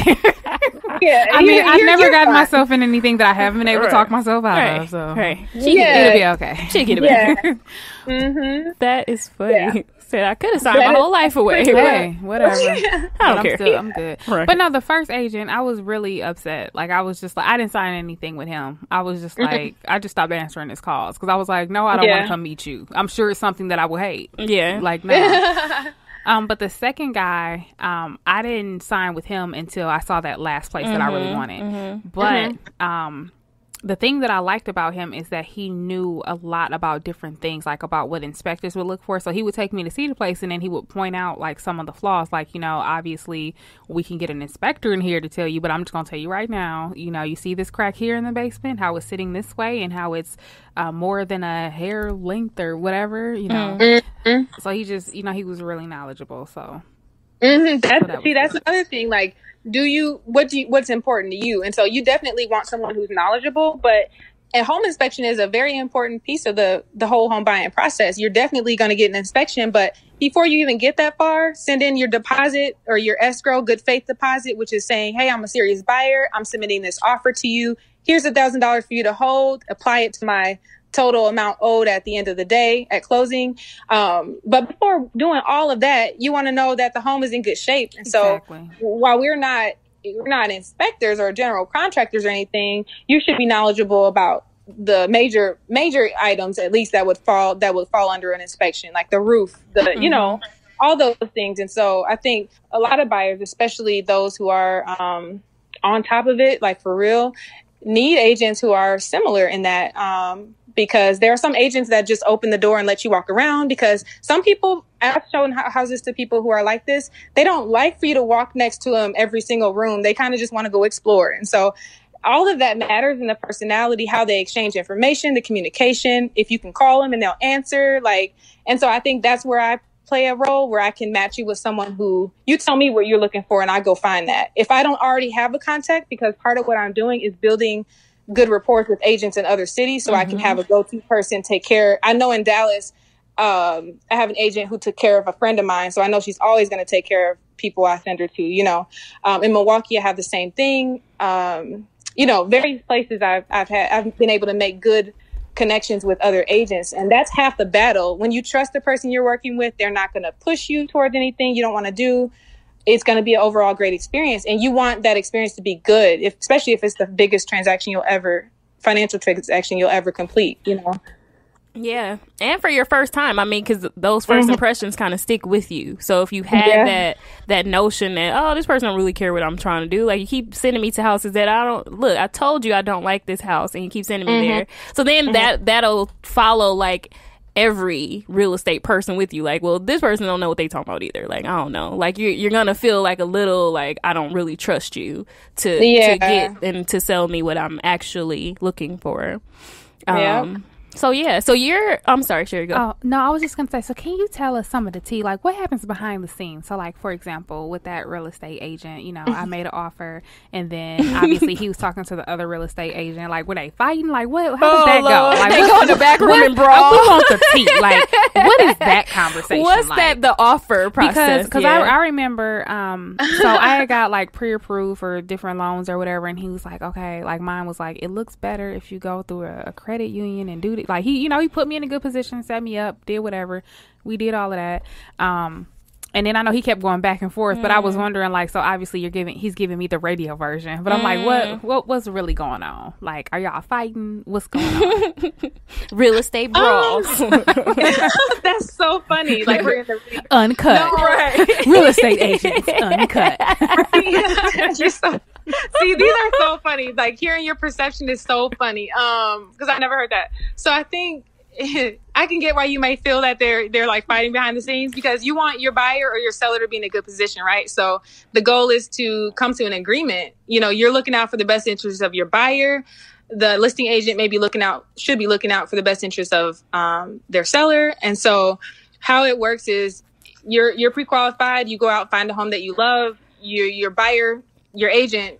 Yeah, I mean, I've never gotten myself in anything that I haven't been able to talk myself out of, so it'll be okay. She'll get it back. That is funny. Yeah. Said I could have signed my whole life away. Hey, whatever. I don't care. I'm good. Right. But no, the first agent, I was really upset. Like, I was just like, I didn't sign anything with him. I was just like, I just stopped answering his calls, because I was like, no, I don't want to come meet you. I'm sure it's something that I will hate. Yeah. Like, no. But the second guy, I didn't sign with him until I saw that last place that I really wanted. But the thing that I liked about him is that he knew a lot about different things, like about what inspectors would look for. So he would take me to see the place, and then he would point out like some of the flaws. Like, obviously we can get an inspector in here to tell you, but I'm just going to tell you right now, you see this crack here in the basement, how it's sitting this way, and how it's more than a hair length or whatever, So he just, he was really knowledgeable. So that's another thing. Like, what's important to you? And so you definitely want someone who's knowledgeable, but a home inspection is a very important piece of the whole home buying process. You're definitely going to get an inspection, but before you even get that far, send in your deposit or your escrow, good faith deposit, which is saying, hey, I'm a serious buyer. I'm submitting this offer to you. Here's $1,000 for you to hold, apply it to my total amount owed at the end of the day at closing. But before doing all of that, you want to know that the home is in good shape. And so while we're not inspectors or general contractors or anything, you should be knowledgeable about the major items, at least that would fall under an inspection, like the roof, all those things. And so I think a lot of buyers, especially those who are on top of it, like for real, need agents who are similar in that, because there are some agents that just open the door and let you walk around, because some people, I've shown houses to people who are like this, they don't like for you to walk next to them every single room. They kind of just want to go explore. And so all of that matters in the personality, how they exchange information, the communication, if you can call them and they'll answer, and so I think that's where I play a role, where I can match you with someone who you tell me what you're looking for and I go find that. If I don't already have a contact, because part of what I'm doing is building good rapport with agents in other cities, so I can have a go-to person take care. I know in Dallas, I have an agent who took care of a friend of mine, so I know she's always going to take care of people I send her to, in Milwaukee, I have the same thing. Various places I've been able to make good connections with other agents, and that's half the battle. When you trust the person you're working with, they're not going to push you towards anything you don't want to do. It's going to be an overall great experience, and you want that experience to be good, especially if it's the biggest financial transaction you'll ever complete, Yeah, and for your first time, because those first impressions kind of stick with you. So if you had that notion that, this person don't really care what I'm trying to do, like you keep sending me to houses that I told you I don't like this house, and you keep sending me there. So then that'll follow like every real estate person with you. Like, well, this person don't know what they talking about either. Like, I don't know. Like you're gonna feel like a little like I don't really trust you to get and to sell me what I'm actually looking for. So I'm sorry, Sherry, go. Oh, no, I was just going to say, so can you tell us some of the tea? Like, what happens behind the scenes? So, like, for example, with that real estate agent, I made an offer, and then obviously he was talking to the other real estate agent. Like, were they fighting? Like, how does that go? Like, they go in the back room and brawl. We want the tea. Like, what is that conversation What's like? that, the offer process? Because I remember, so I had got, like, pre-approved for different loans or whatever, and he was like, okay, like, mine was like, it looks better if you go through a credit union and do it. Like, he put me in a good position, set me up, did whatever. We did all of that. And then I know he kept going back and forth, but I was wondering, like, so obviously he's giving me the radio version, but I'm like, what's really going on? Like, are y'all fighting? What's going on? Real estate brawls. That's so funny. Like, we're in the uncut. No, right. Real estate agents, uncut. See, these are so funny. Like, hearing your perception is so funny. Because I never heard that. So I think I can get why you might feel that they're like fighting behind the scenes, because you want your buyer or your seller to be in a good position, right? So the goal is to come to an agreement. You're looking out for the best interests of your buyer. The listing agent should be looking out for the best interests of their seller. And so how it works is you're pre-qualified. You go out, find a home that you love. Your buyer, your agent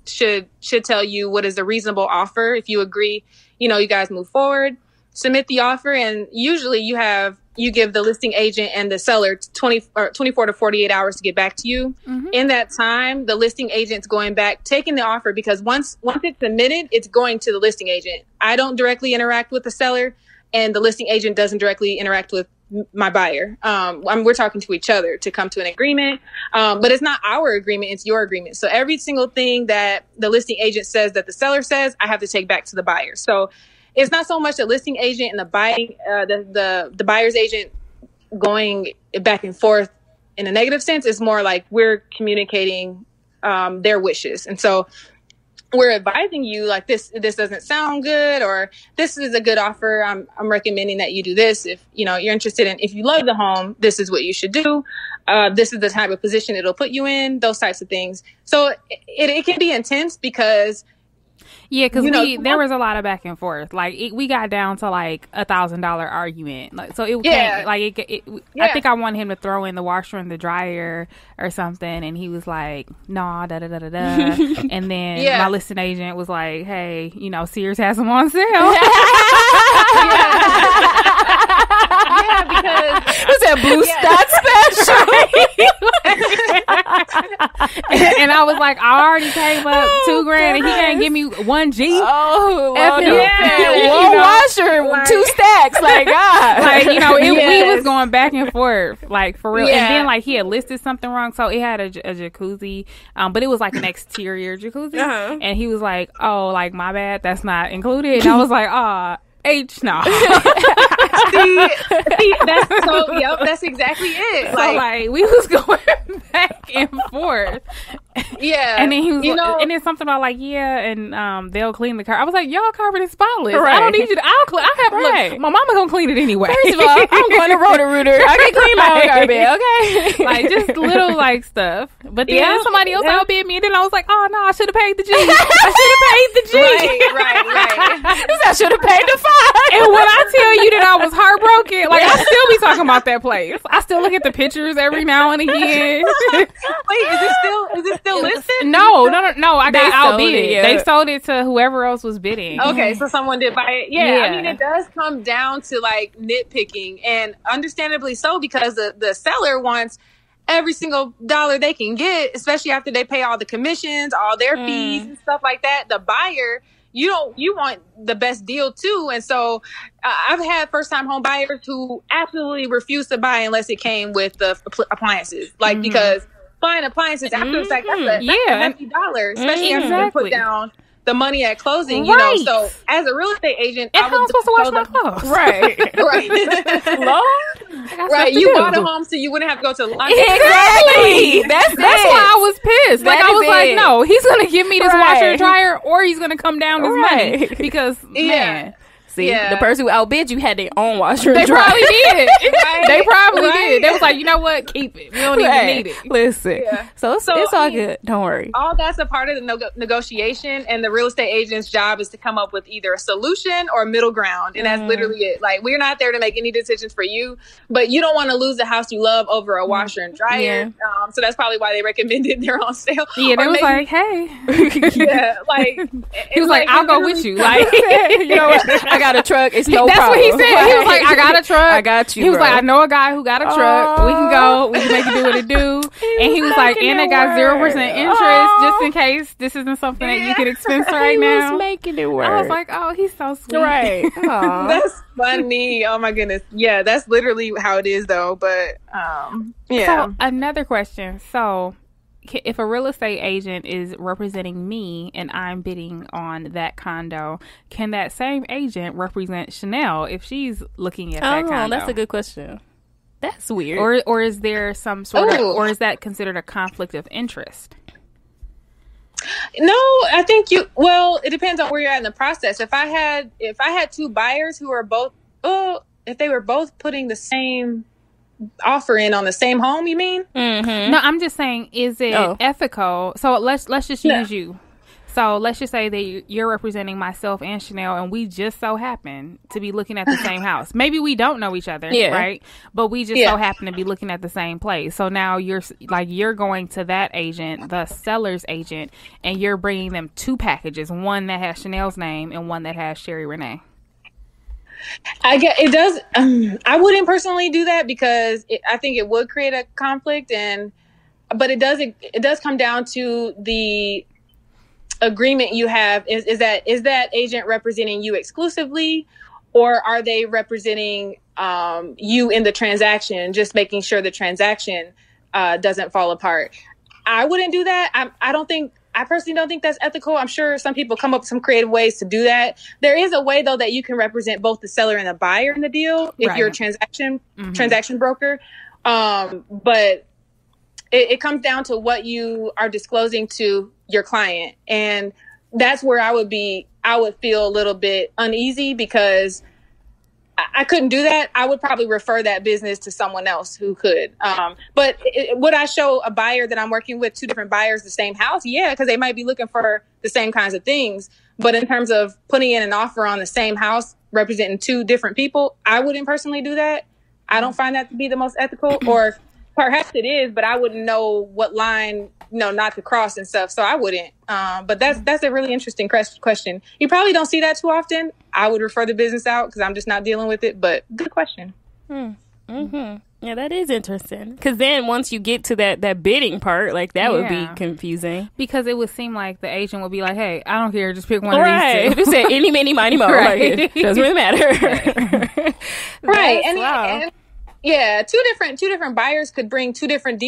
should tell you what is a reasonable offer. If you agree, you guys move forward, submit the offer, and usually you give the listing agent and the seller 24 to 48 hours to get back to you. In that time, the listing agent's going back, taking the offer, because once it's submitted, it's going to the listing agent. I don't directly interact with the seller, and the listing agent doesn't directly interact with my buyer. We're talking to each other to come to an agreement. But it's not our agreement, it's your agreement. So every single thing that the listing agent says that the seller says, I have to take back to the buyer. So it's not so much the listing agent and the buyer's agent going back and forth in a negative sense. It's more like we're communicating their wishes. And so we're advising you, like, this doesn't sound good, or this is a good offer. I'm recommending that you do this. If you're interested if you love the home, this is what you should do. This is the type of position it'll put you in, those types of things. So it can be intense, because because there was a lot of back and forth. Like, we got down to like $1,000 argument. Like, so it came, like I think I wanted him to throw in the washer and the dryer or something, and he was like, "Nah, da da da da da." And then my listing agent was like, "Hey, Sears has them on sale." Because what's that Blue Stock special? And I was like, I already came up $2,000, and he can't give me $1,000. Oh, one washer, like, 2 stacks. Like, God, like, we was going back and forth, like, for real. And then, like, he had listed something wrong, so it had a jacuzzi, but it was like an exterior jacuzzi, and he was like, "Oh, like, my bad, that's not included." And I was like, "Oh, H no." See, that's exactly it. So like we was going back and forth. Yeah. And then he was, and then something about like, and they'll clean the car. I was like, y'all carpet is spotless. Right. I don't need you to. I'll have look. My mama gonna clean it anyway. First of all, I'm going to Roto-Rooter. I can clean my own carpet, okay? Like just little like stuff. But then somebody else outbid me, and then I was like, oh no, I should have paid the G. I should have paid the G. Right. I should have paid the fine. And when I tell you that I was heartbroken, like I still be talking about that place. I still look at the pictures every now and again. Wait, is it still listed? No. I got outbid. Yeah. They sold it to whoever else was bidding. Okay, so someone did buy it. Yeah, I mean, it does come down to like nitpicking, and understandably so, because the seller wants every single dollar they can get, especially after they pay all the commissions, all their fees and stuff like that. The buyer, you want the best deal too. And so I've had first time home buyers who absolutely refuse to buy unless it came with the appliances, like because buying appliances after the fact, that's a hefty dollar, especially after you put down the money at closing, you know. So as a real estate agent, and how I'm supposed to wash my clothes? Right. Lord, right. You bought a home so you wouldn't have to go to the laundry. Exactly. That's why I was pissed. Like I was like, no, he's gonna give me this washer and dryer, or he's gonna come down his money because man. See, the person who outbid you had their own washer and They dryer. probably did. They probably did. They was like, you know what? Keep it. We don't even need it. Listen. So it's all good. Don't worry. All that's a part of the negotiation, and the real estate agent's job is to come up with either a solution or middle ground. And that's literally it. Like, we're not there to make any decisions for you, but you don't want to lose the house you love over a washer and dryer. Yeah. So that's probably why they recommended they're on sale. Yeah, they was like, hey. Yeah, like. He was like, I'll go with you. Like, you know what? I got a truck. It's no That's problem. What he said. He was like, I got a truck. I got you. He was bro. like, I know a guy who got a truck. We can go. We can make it do what it do. And he was like, and they got 0% interest just in case this isn't something that you can expense right now. He was making it work. I was like, oh, he's so sweet. Right. That's funny. Oh my goodness. Yeah, that's literally how it is though. But yeah. So another question. So if a real estate agent is representing me and I'm bidding on that condo, can that same agent represent Chanel if she's looking at that condo? That's a good question. That's weird. Or is there some sort of, or is that considered a conflict of interest? No, I think it depends on where you're at in the process. If I had two buyers who are both, if they were both putting the same offer in on the same home, you mean? Mm-hmm. No, I'm just saying, is it ethical? So let's just use you. So let's just say that you're representing myself and Chanel, and we just so happen to be looking at the same house. Maybe we don't know each other, right? But we just so happen to be looking at the same place. So now you're going to that agent, the seller's agent, and you're bringing them two packages, one that has Chanel's name and one that has Sherry Renee. I get it does. I wouldn't personally do that because I think it would create a conflict, but it does come down to the agreement you have. Is that agent representing you exclusively, or are they representing you in the transaction, just making sure the transaction doesn't fall apart? I wouldn't do that. I personally don't think that's ethical. I'm sure some people come up with some creative ways to do that. There is a way, though, that you can represent both the seller and the buyer in the deal if you're a transaction broker. But it comes down to what you are disclosing to your client. And that's where I would feel a little bit uneasy because I couldn't do that. I would probably refer that business to someone else who could. But would I show a buyer that I'm working with two different buyers the same house? Yeah, because they might be looking for the same kinds of things. But in terms of putting in an offer on the same house representing two different people, I wouldn't personally do that. I don't find that to be the most ethical, or perhaps it is, but I wouldn't know what line, not to cross and stuff. So I wouldn't. But that's a really interesting question. You probably don't see that too often. I would refer the business out because I'm just not dealing with it. But good question. Mm-hmm. Yeah, that is interesting. Because then once you get to that bidding part, like that would be confusing. Because it would seem like the agent would be like, "Hey, I don't care, just pick one of these two." They said any, mini, miny, mo. Right. Like, it doesn't really matter. Right. And yeah, two different buyers could bring two different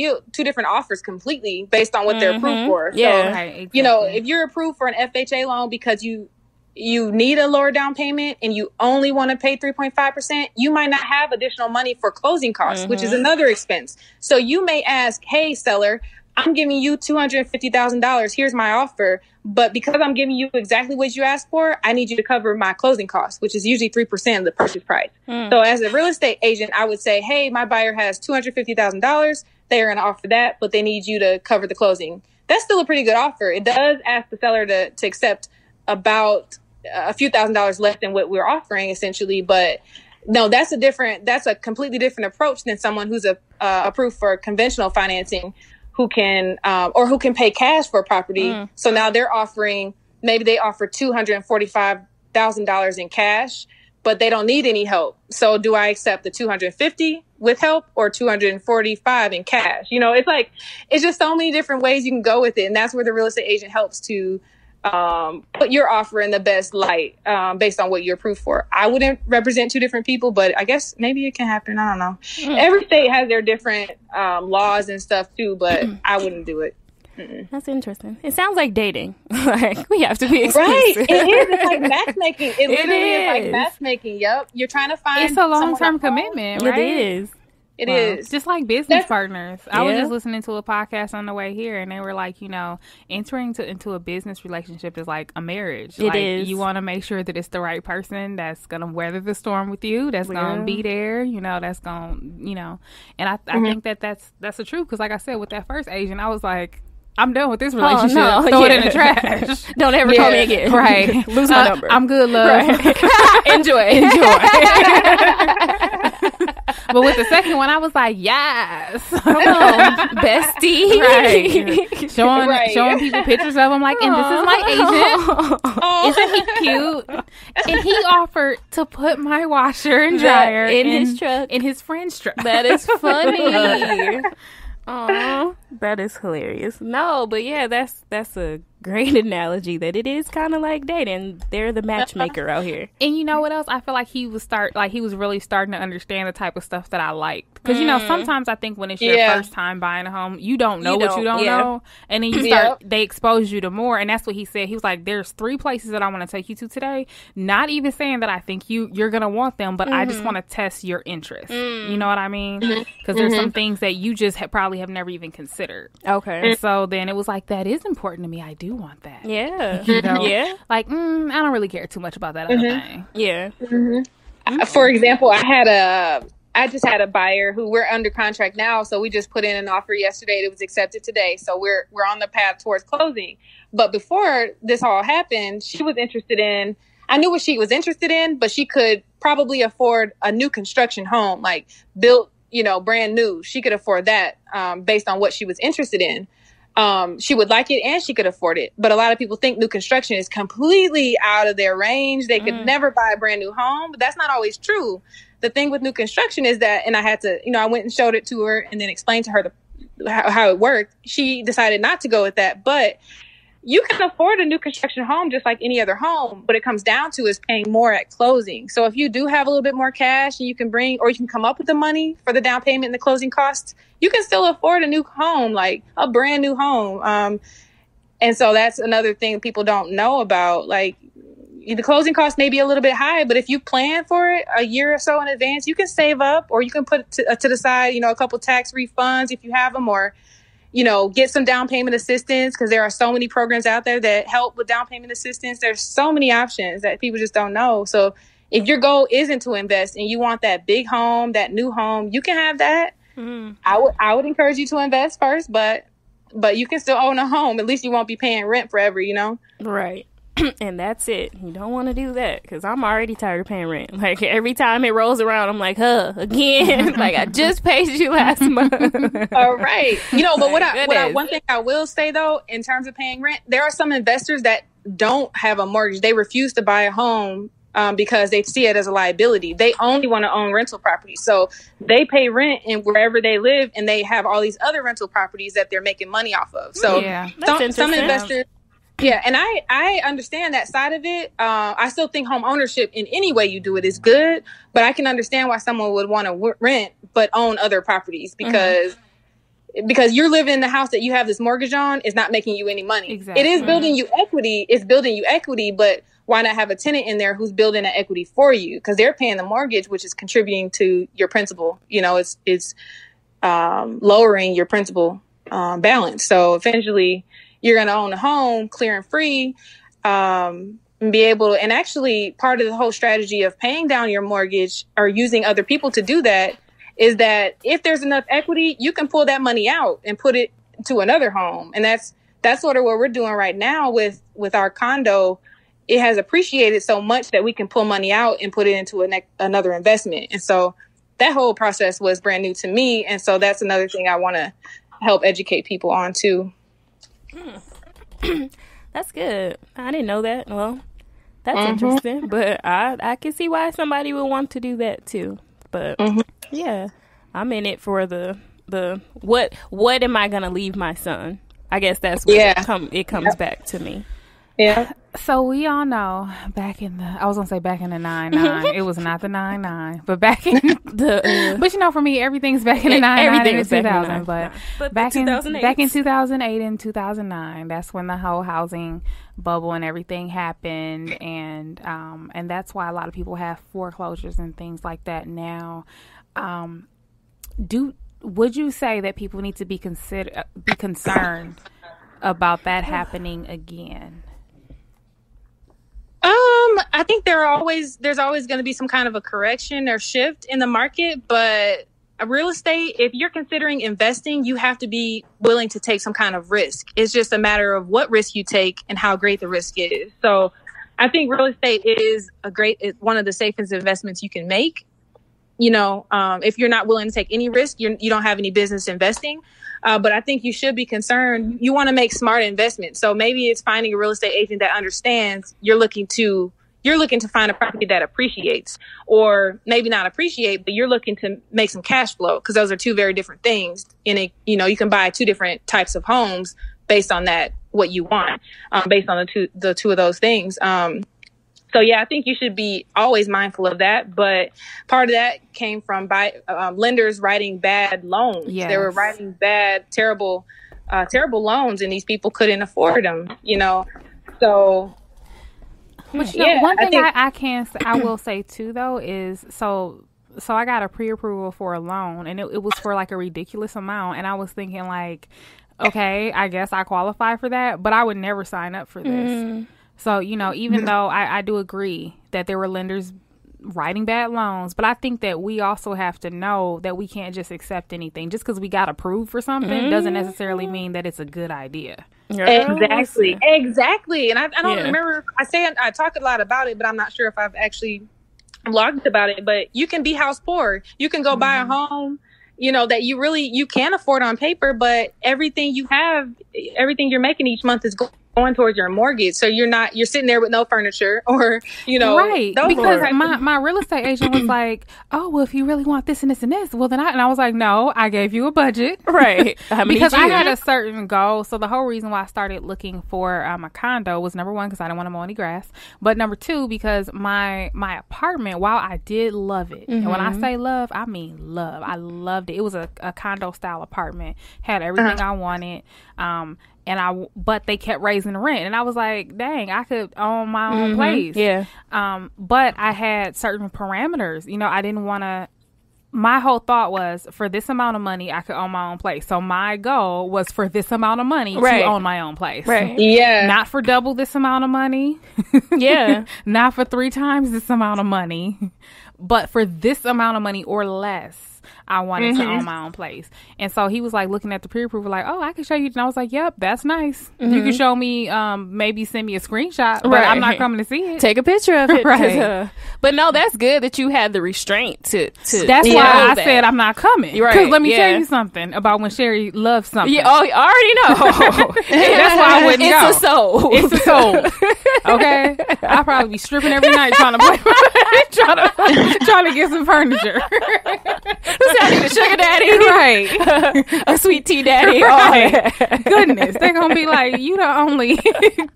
offers completely based on what they're approved for. Yeah, so, right, exactly. If you're approved for an FHA loan because you you need a lower down payment and you only want to pay 3.5%, you might not have additional money for closing costs, which is another expense. So you may ask, hey, seller, I'm giving you $250,000. Here's my offer. But because I'm giving you exactly what you asked for, I need you to cover my closing costs, which is usually 3% of the purchase price. So as a real estate agent, I would say, hey, my buyer has $250,000. They are going to offer that, but they need you to cover the closing. That's still a pretty good offer. It does ask the seller to accept about a few $1,000s less than what we're offering, essentially. But no, that's a completely different approach than someone who's approved for conventional financing, who can pay cash for a property. So now maybe they offer $245,000 in cash, but they don't need any help. So do I accept the 250 with help or 245 in cash? It's just so many different ways you can go with it. And that's where the real estate agent helps to put your offer in the best light based on what you're approved for. I wouldn't represent two different people, but I guess maybe it can happen. I don't know. Every state has their different laws and stuff too, but I wouldn't do it. That's interesting. It sounds like dating. Like, we have to be exclusive. Right. It is. It's like matchmaking. It literally is like matchmaking. Yep. You're trying to find. It's a long-term commitment, right? It is. It is. Just like business partners. I was just listening to a podcast on the way here, and they were like, entering into a business relationship is like a marriage. It is. You want to make sure that it's the right person that's going to weather the storm with you, that's going to be there, that's going to, and I think that's the truth. Because like I said, with that first agent, I was like, I'm done with this relationship. Throw it in the trash. Don't ever call me again. Right. Lose my number. I'm good, love. Right. Enjoy. But with the second one, I was like, yes. Come on, bestie. Right. Showing people pictures of him, like, and this is my agent. Isn't he cute? And he offered to put my washer and dryer in his truck. In his friend's truck. That is funny. Oh, that is hilarious. No, but yeah, that's a great analogy that it is kind of like dating. They're the matchmaker out here. And you know what else? I feel like he was really starting to understand the type of stuff that I liked. Because, sometimes I think when it's your first time buying a home, you don't know what you don't know. And then they expose you to more. And that's what he said. He was like, there's 3 places that I want to take you to today. Not even saying that I think you're going to want them, but I just want to test your interest. You know what I mean? Because there's some things that you just probably have never even considered. Okay. And so then it was like, that is important to me. I do want that. Yeah. Yeah. Like, I don't really care too much about that other thing. Yeah. For example, I just had a buyer who we're under contract now. So we just put in an offer yesterday. It was accepted today. So we're on the path towards closing. But before this all happened, I knew what she was interested in, but she could probably afford a new construction home, like built, brand new. She could afford that based on what she was interested in. She would like it and she could afford it. But a lot of people think new construction is completely out of their range. They could never buy a brand new home, but that's not always true. The thing with new construction is that, and I had to, I went and showed it to her and then explained to her how it worked. She decided not to go with that, but you can afford a new construction home just like any other home. What it comes down to is paying more at closing. So if you do have a little bit more cash and you can come up with the money for the down payment and the closing costs, you can still afford a new home, like a brand new home. And so that's another thing people don't know about. Like, the closing costs may be a little bit high, but if you plan for it a year or so in advance, you can save up, or you can put to the side, a couple tax refunds if you have them, or get some down payment assistance, because there are so many programs out there that help with down payment assistance. There's so many options that people just don't know. So if your goal isn't to invest and you want that big home, that new home, you can have that. I would encourage you to invest first, but you can still own a home. At least you won't be paying rent forever, Right. And that's it. You don't want to do that, because I'm already tired of paying rent. Like, every time it rolls around, I'm like, again. Like, I just paid you last month. All right. But one thing I will say, though, in terms of paying rent, there are some investors that don't have a mortgage. They refuse to buy a home because they see it as a liability. They only want to own rental properties. So they pay rent in wherever they live, and they have all these other rental properties that they're making money off of. So some investors... Yeah, and I understand that side of it. I still think home ownership, in any way you do it, is good. But I can understand why someone would want to rent but own other properties, because you're living in the house that you have this mortgage on is not making you any money. Exactly. It is building you equity. It's building you equity, but why not have a tenant in there who's building that equity for you? Because they're paying the mortgage, which is contributing to your principal. You know, it's lowering your principal balance. So eventually you're going to own a home clear and free, and be able to, and actually part of the whole strategy of paying down your mortgage or using other people to do that is that if there's enough equity, you can pull that money out and put it to another home. And that's sort of what we're doing right now with our condo. It has appreciated so much that we can pull money out and put it into another investment. And so that whole process was brand new to me. And so that's another thing I want to help educate people on too. That's good. I didn't know that. Well, that's interesting, but I can see why somebody would want to do that too. But yeah, I'm in it for the what am I gonna leave my son? I guess that's what it comes back to me. Yeah. So we all know back in the 99. It was not the 99, but back in the but you know, for me everything's back in the 99 and 2000, but back in 2008 and 2009, that's when the whole housing bubble and everything happened, and that's why a lot of people have foreclosures and things like that now. Would you say that people need to be concerned about that happening again? I think there's always going to be some kind of a correction or shift in the market, but real estate, if you're considering investing, you have to be willing to take some kind of risk. It's just a matter of what risk you take and how great the risk is. So I think real estate is one of the safest investments you can make. You know, if you're not willing to take any risk, you don't have any business investing. But I think you should be concerned. You want to make smart investments. So maybe it's finding a real estate agent that understands you're looking to find a property that appreciates, or maybe not appreciate, but you're looking to make some cash flow, because those are two very different things. And you can buy two different types of homes based on that, what you want, based on the two of those things. So yeah, I think you should be always mindful of that. But part of that came from lenders writing bad loans. Yes. They were writing terrible loans, and these people couldn't afford them. You know, so. But one thing I will say too though is so I got a pre-approval for a loan, and it was for like a ridiculous amount, and I was thinking like, okay, I guess I qualify for that, but I would never sign up for this. So, even though I do agree that there were lenders writing bad loans, but I think that we also have to know that we can't just accept anything. Just because we got approved for something doesn't necessarily mean that it's a good idea. Exactly. And I don't remember, I talk a lot about it, but I'm not sure if I've actually blogged about it. But you can be house poor. You can go buy a home, that you can afford on paper, but everything you're making each month is going towards your mortgage. So you're sitting there with no furniture, or right, because my real estate agent was like, oh, well, if you really want this and this and this, well then I was like, no, I gave you a budget, right? Because I had a certain goal. So the whole reason why I started looking for a condo was, number one, because I didn't want to mow any grass, but number two, because my apartment, while I did love it, and when I say love, I mean love, I loved it. It was a condo style apartment, had everything I wanted, but they kept raising the rent, and I was like, dang, I could own my own place. Yeah. But I had certain parameters. I didn't want to. My whole thought was, for this amount of money, I could own my own place. So my goal was for this amount of money to own my own place. Right. Yeah. Not for double this amount of money. Yeah. Not for 3 times this amount of money, but for this amount of money or less. I wanted to own my own place. And so he was like looking at the pre-approval like, oh, I can show you. And I was like, yep, that's nice. You can show me, maybe send me a screenshot, but I'm not coming to see it. Take a picture of it. Right. But no, that's good that you had the restraint to that's why I said I'm not coming. Right. Because let me tell you something about when Sherry loves something. Yeah, oh, I already know. That's why I wouldn't go. It's a soul. It's a soul. Okay? I'll probably be stripping every night trying to play, trying to get some furniture. I need a sugar daddy, right? A sweet tea daddy, right? Goodness, they're gonna be like, you the only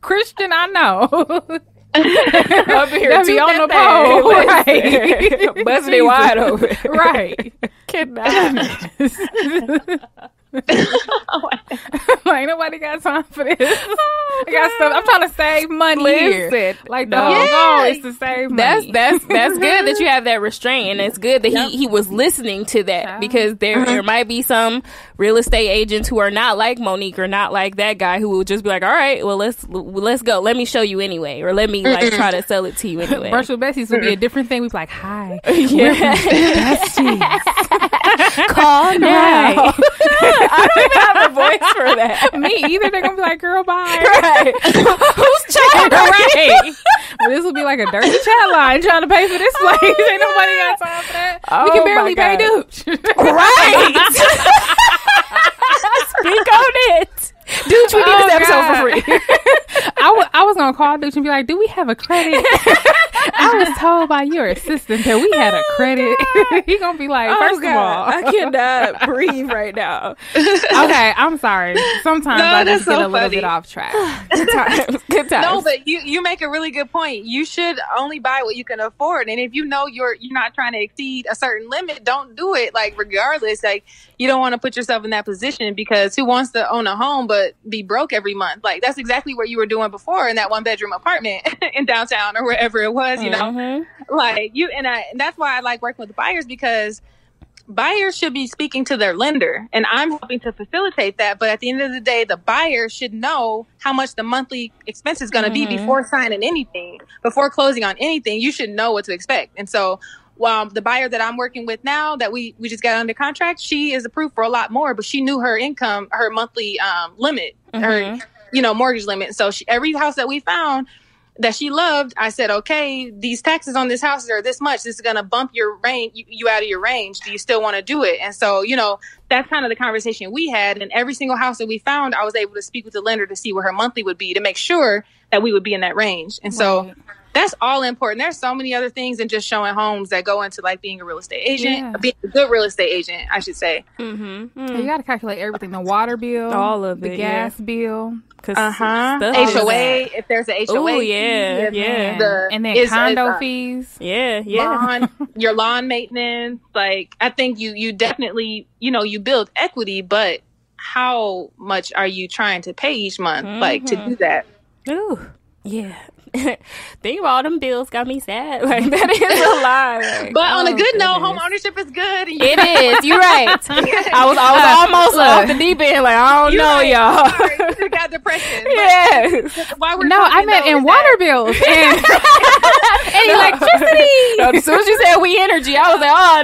Christian I know. Up here, that be on the pole, right? Busting it wide open, right? Kidnapped. Like nobody nobody got time for this. I got stuff. I'm trying to save money here. Like the whole goal is to save money. That's good that you have that restraint, and it's good that he was listening to that, because there might be some real estate agents who are not like Monique or not like that guy who will just be like, all right, well let's go. Let me show you anyway, or let me like try to sell it to you anyway. Brunch with Besties would be a different thing. We'd be like, hi, Besties. Call now. I don't even have a voice for that. Me either. They're gonna be like, girl, bye. Right. Who's chat? Right. Well, this will be like a dirty chat line trying to pay for this place. Ain't nobody got time for that. We can barely pay Dooch. Right. Speak on it. Dooch, we need this episode for free. I was gonna call Dooch and be like, do we have a credit? I was told by your assistant that we had a credit. He gonna be like, first of all, I cannot breathe right now. Okay, I'm sorry. Sometimes I just get a little bit off track. Good times. Good times. No, but you make a really good point. You should only buy what you can afford, and if you know you're not trying to exceed a certain limit, don't do it. Like regardless, like you don't want to put yourself in that position, because who wants to own a home but be broke every month? Like that's exactly what you were doing before in that 1-bedroom apartment in downtown or wherever it was. You know, like you and that's why I like working with buyers, because buyers should be speaking to their lender, and I'm helping to facilitate that. But at the end of the day, the buyer should know how much the monthly expense is going to be before signing anything, before closing on anything. You should know what to expect. And so, the buyer that I'm working with now, that we just got under contract, she is approved for a lot more, but she knew her income, her monthly limit, her mortgage limit. So every house that we found that she loved, I said, okay, these taxes on this house are this much. This is going to bump your range, you out of your range. Do you still want to do it? And so, that's kind of the conversation we had. And every single house that we found, I was able to speak with the lender to see what her monthly would be, to make sure that we would be in that range. And so that's all important. There's so many other things than just showing homes that go into like being a real estate agent, being a good real estate agent, I should say. You got to calculate everything: the water bill, all of the it, gas bill, HOA. If there's an HOA, and then condo fees, your lawn maintenance. Like I think you definitely you build equity, but how much are you trying to pay each month, like to do that? Ooh, yeah. Think of all them bills, got me sad. Like that is a lot. Like, but on a good note, home ownership is good. It is. You're right. I was almost off the deep end. Like I don't know, y'all. You got depression. Yes. I meant in water bills and electricity. No, as soon as you said we energy, I was like, oh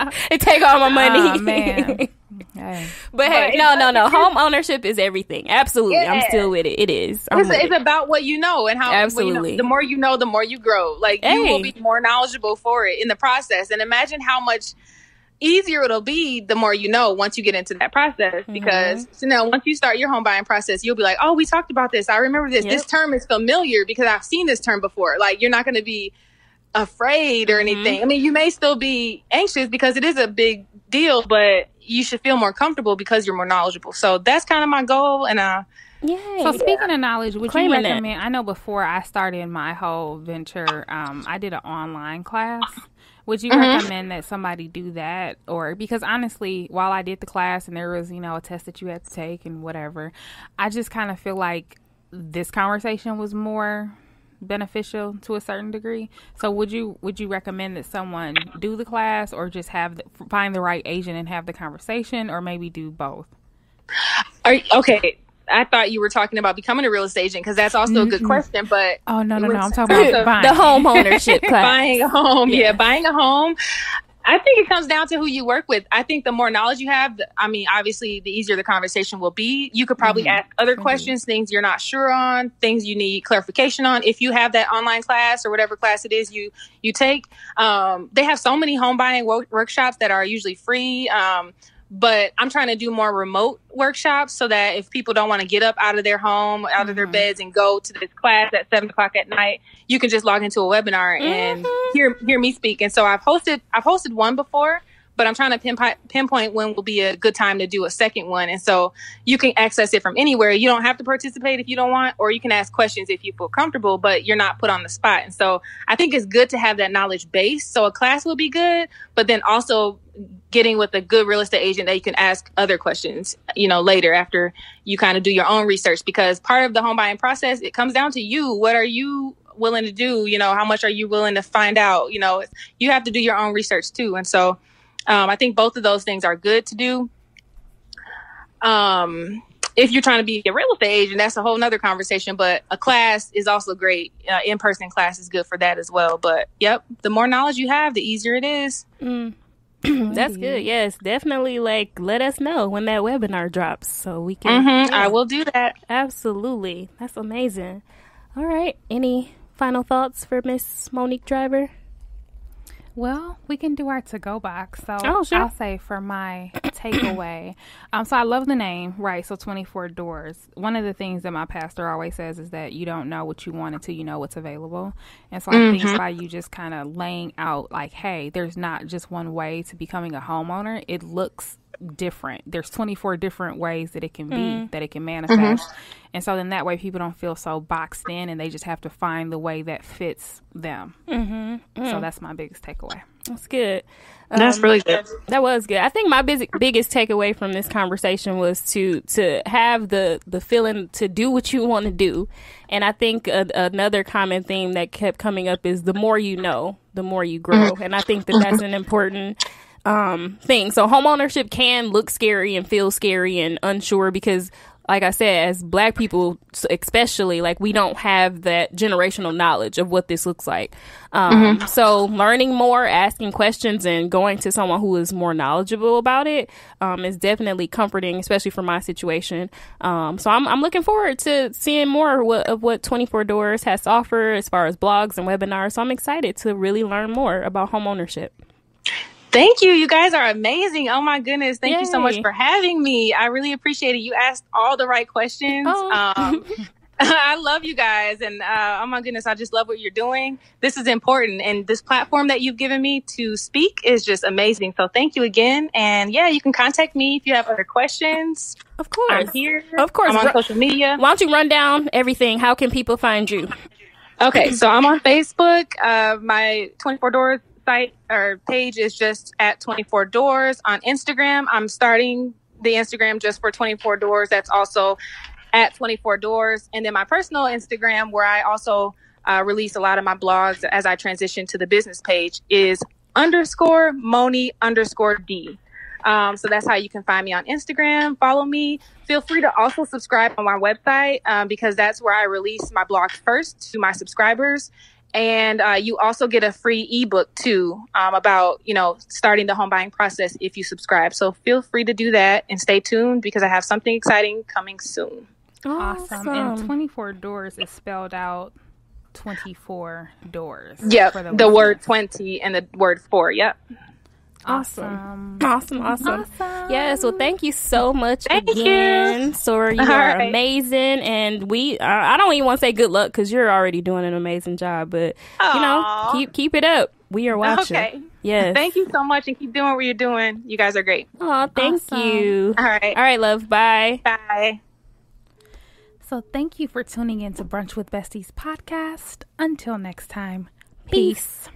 no. It take all my money. Oh, man. Hey. But hey, no. Home ownership is everything. Absolutely. I'm still with it. It is. It's about what you know and how. Absolutely. The more you know, the more you grow. Like you will be more knowledgeable for it in the process. And imagine how much easier it'll be the more you know once you get into that process. Because once you start your home buying process, you'll be like, oh, we talked about this. I remember this. Yep. This term is familiar because I've seen this term before. Like you're not going to be afraid or anything. I mean, you may still be anxious because it is a big deal, but you should feel more comfortable because you're more knowledgeable. So that's kind of my goal. And so speaking of knowledge, would you recommend? I know before I started my whole venture, I did an online class. Would you recommend that somebody do that? Or because honestly, while I did the class and there was a test that you had to take and whatever, I just kind of feel like this conversation was more beneficial to a certain degree. So would you recommend that someone do the class, or just find the right agent and have the conversation, or maybe do both? Okay, I thought you were talking about becoming a real estate agent, because that's also a good question. But no, I'm talking about the home ownership class. Buying a home. Yeah, buying a home. I think it comes down to who you work with. I think the more knowledge you have, obviously, the easier the conversation will be. You could probably ask other questions, things you're not sure on, things you need clarification on. If you have that online class or whatever class it is you take, they have so many home buying workshops that are usually free. But I'm trying to do more remote workshops so that if people don't want to get up out of their home, out of their beds and go to this class at 7:00 at night, you can just log into a webinar and hear me speak. And so I've hosted one before, but I'm trying to pinpoint when will be a good time to do a second one. And so you can access it from anywhere. You don't have to participate if you don't want, or you can ask questions if you feel comfortable, but you're not put on the spot. And so I think it's good to have that knowledge base. So a class will be good, but then also getting with a good real estate agent that you can ask other questions, later after you kind of do your own research, because part of the home buying process, it comes down to you. What are you willing to do? How much are you willing to find out? You have to do your own research too. And so I think both of those things are good to do. If you're trying to be a real estate agent, that's a whole nother conversation, but a class is also great. In-person class is good for that as well. But yep, the more knowledge you have, the easier it is. That's good. Yes, definitely. Let us know when that webinar drops so we can. Yeah. I will do that. Absolutely. That's amazing. All right. Any final thoughts for Miss Monique Driver? Well, we can do our to-go box. So sure. I'll say for my takeaway. So I love the name, right? So 24 doors. One of the things that my pastor always says is that you don't know what you want until you know what's available. And so I think by you just kind of laying out hey, there's not just one way to becoming a homeowner. It looks different. There's 24 different ways that it can be, that it can manifest. And so then that way people don't feel so boxed in and they just have to find the way that fits them. So that's my biggest takeaway. That's good. That's really good. That was good. I think my biggest takeaway from this conversation was to have the feeling to do what you want to do. And I think another common theme that kept coming up is the more you know, the more you grow. And I think that's an important thing. So homeownership can look scary and feel scary and unsure because, like I said, as Black people especially, we don't have that generational knowledge of what this looks like. So learning more, asking questions, and going to someone who is more knowledgeable about it is definitely comforting, especially for my situation. So I'm looking forward to seeing more of what 24 Doors has to offer as far as blogs and webinars. So I'm excited to really learn more about homeownership. Thank you. You guys are amazing. Oh my goodness. Thank you so much for having me. I really appreciate it. You asked all the right questions. I love you guys. And oh my goodness, I just love what you're doing. This is important. And this platform that you've given me to speak is just amazing. So thank you again. And yeah, you can contact me if you have other questions. Of course. I'm here. Of course. I'm on social media. Why don't you run down everything? How can people find you? Okay. So I'm on Facebook. My 24 Doors site or page is just at 24 Doors. On Instagram, I'm starting the Instagram just for 24 Doors. That's also at 24 Doors. And then my personal Instagram, where I also release a lot of my blogs as I transition to the business page, is _Moni_D. So that's how you can find me on Instagram. Follow me. Feel free to also subscribe on my website because that's where I release my blogs first to my subscribers. And you also get a free ebook too about, starting the home buying process if you subscribe. So feel free to do that and stay tuned because I have something exciting coming soon. Awesome. And 24 Doors is spelled out 24 doors. Yep. The word 20 and the word 4. Yep. Awesome. Yes, well, thank you so much again. You. Sora, you are amazing. And I don't even want to say good luck because you're already doing an amazing job. But, keep it up. We are watching. Okay. Yes. Thank you so much and keep doing what you're doing. You guys are great. Oh, thank you. All right. All right, love. Bye. Bye. So thank you for tuning in to Brunch with Besties podcast. Until next time, peace.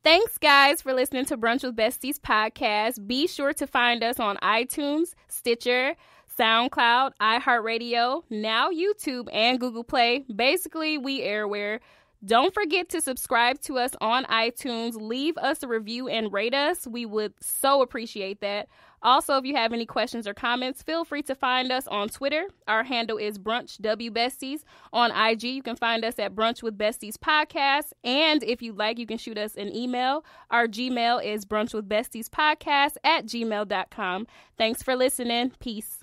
Thanks, guys, for listening to Brunch with Besties podcast. Be sure to find us on iTunes, Stitcher, SoundCloud, iHeartRadio, now YouTube, and Google Play. Basically, we airware. Don't forget to subscribe to us on iTunes. Leave us a review and rate us. We would so appreciate that. Also, if you have any questions or comments, feel free to find us on Twitter. Our handle is BrunchWBesties. On IG, you can find us at Brunch with Besties Podcast. And if you'd like, you can shoot us an email. Our Gmail is brunchwithbestiespodcast@gmail.com. Thanks for listening. Peace.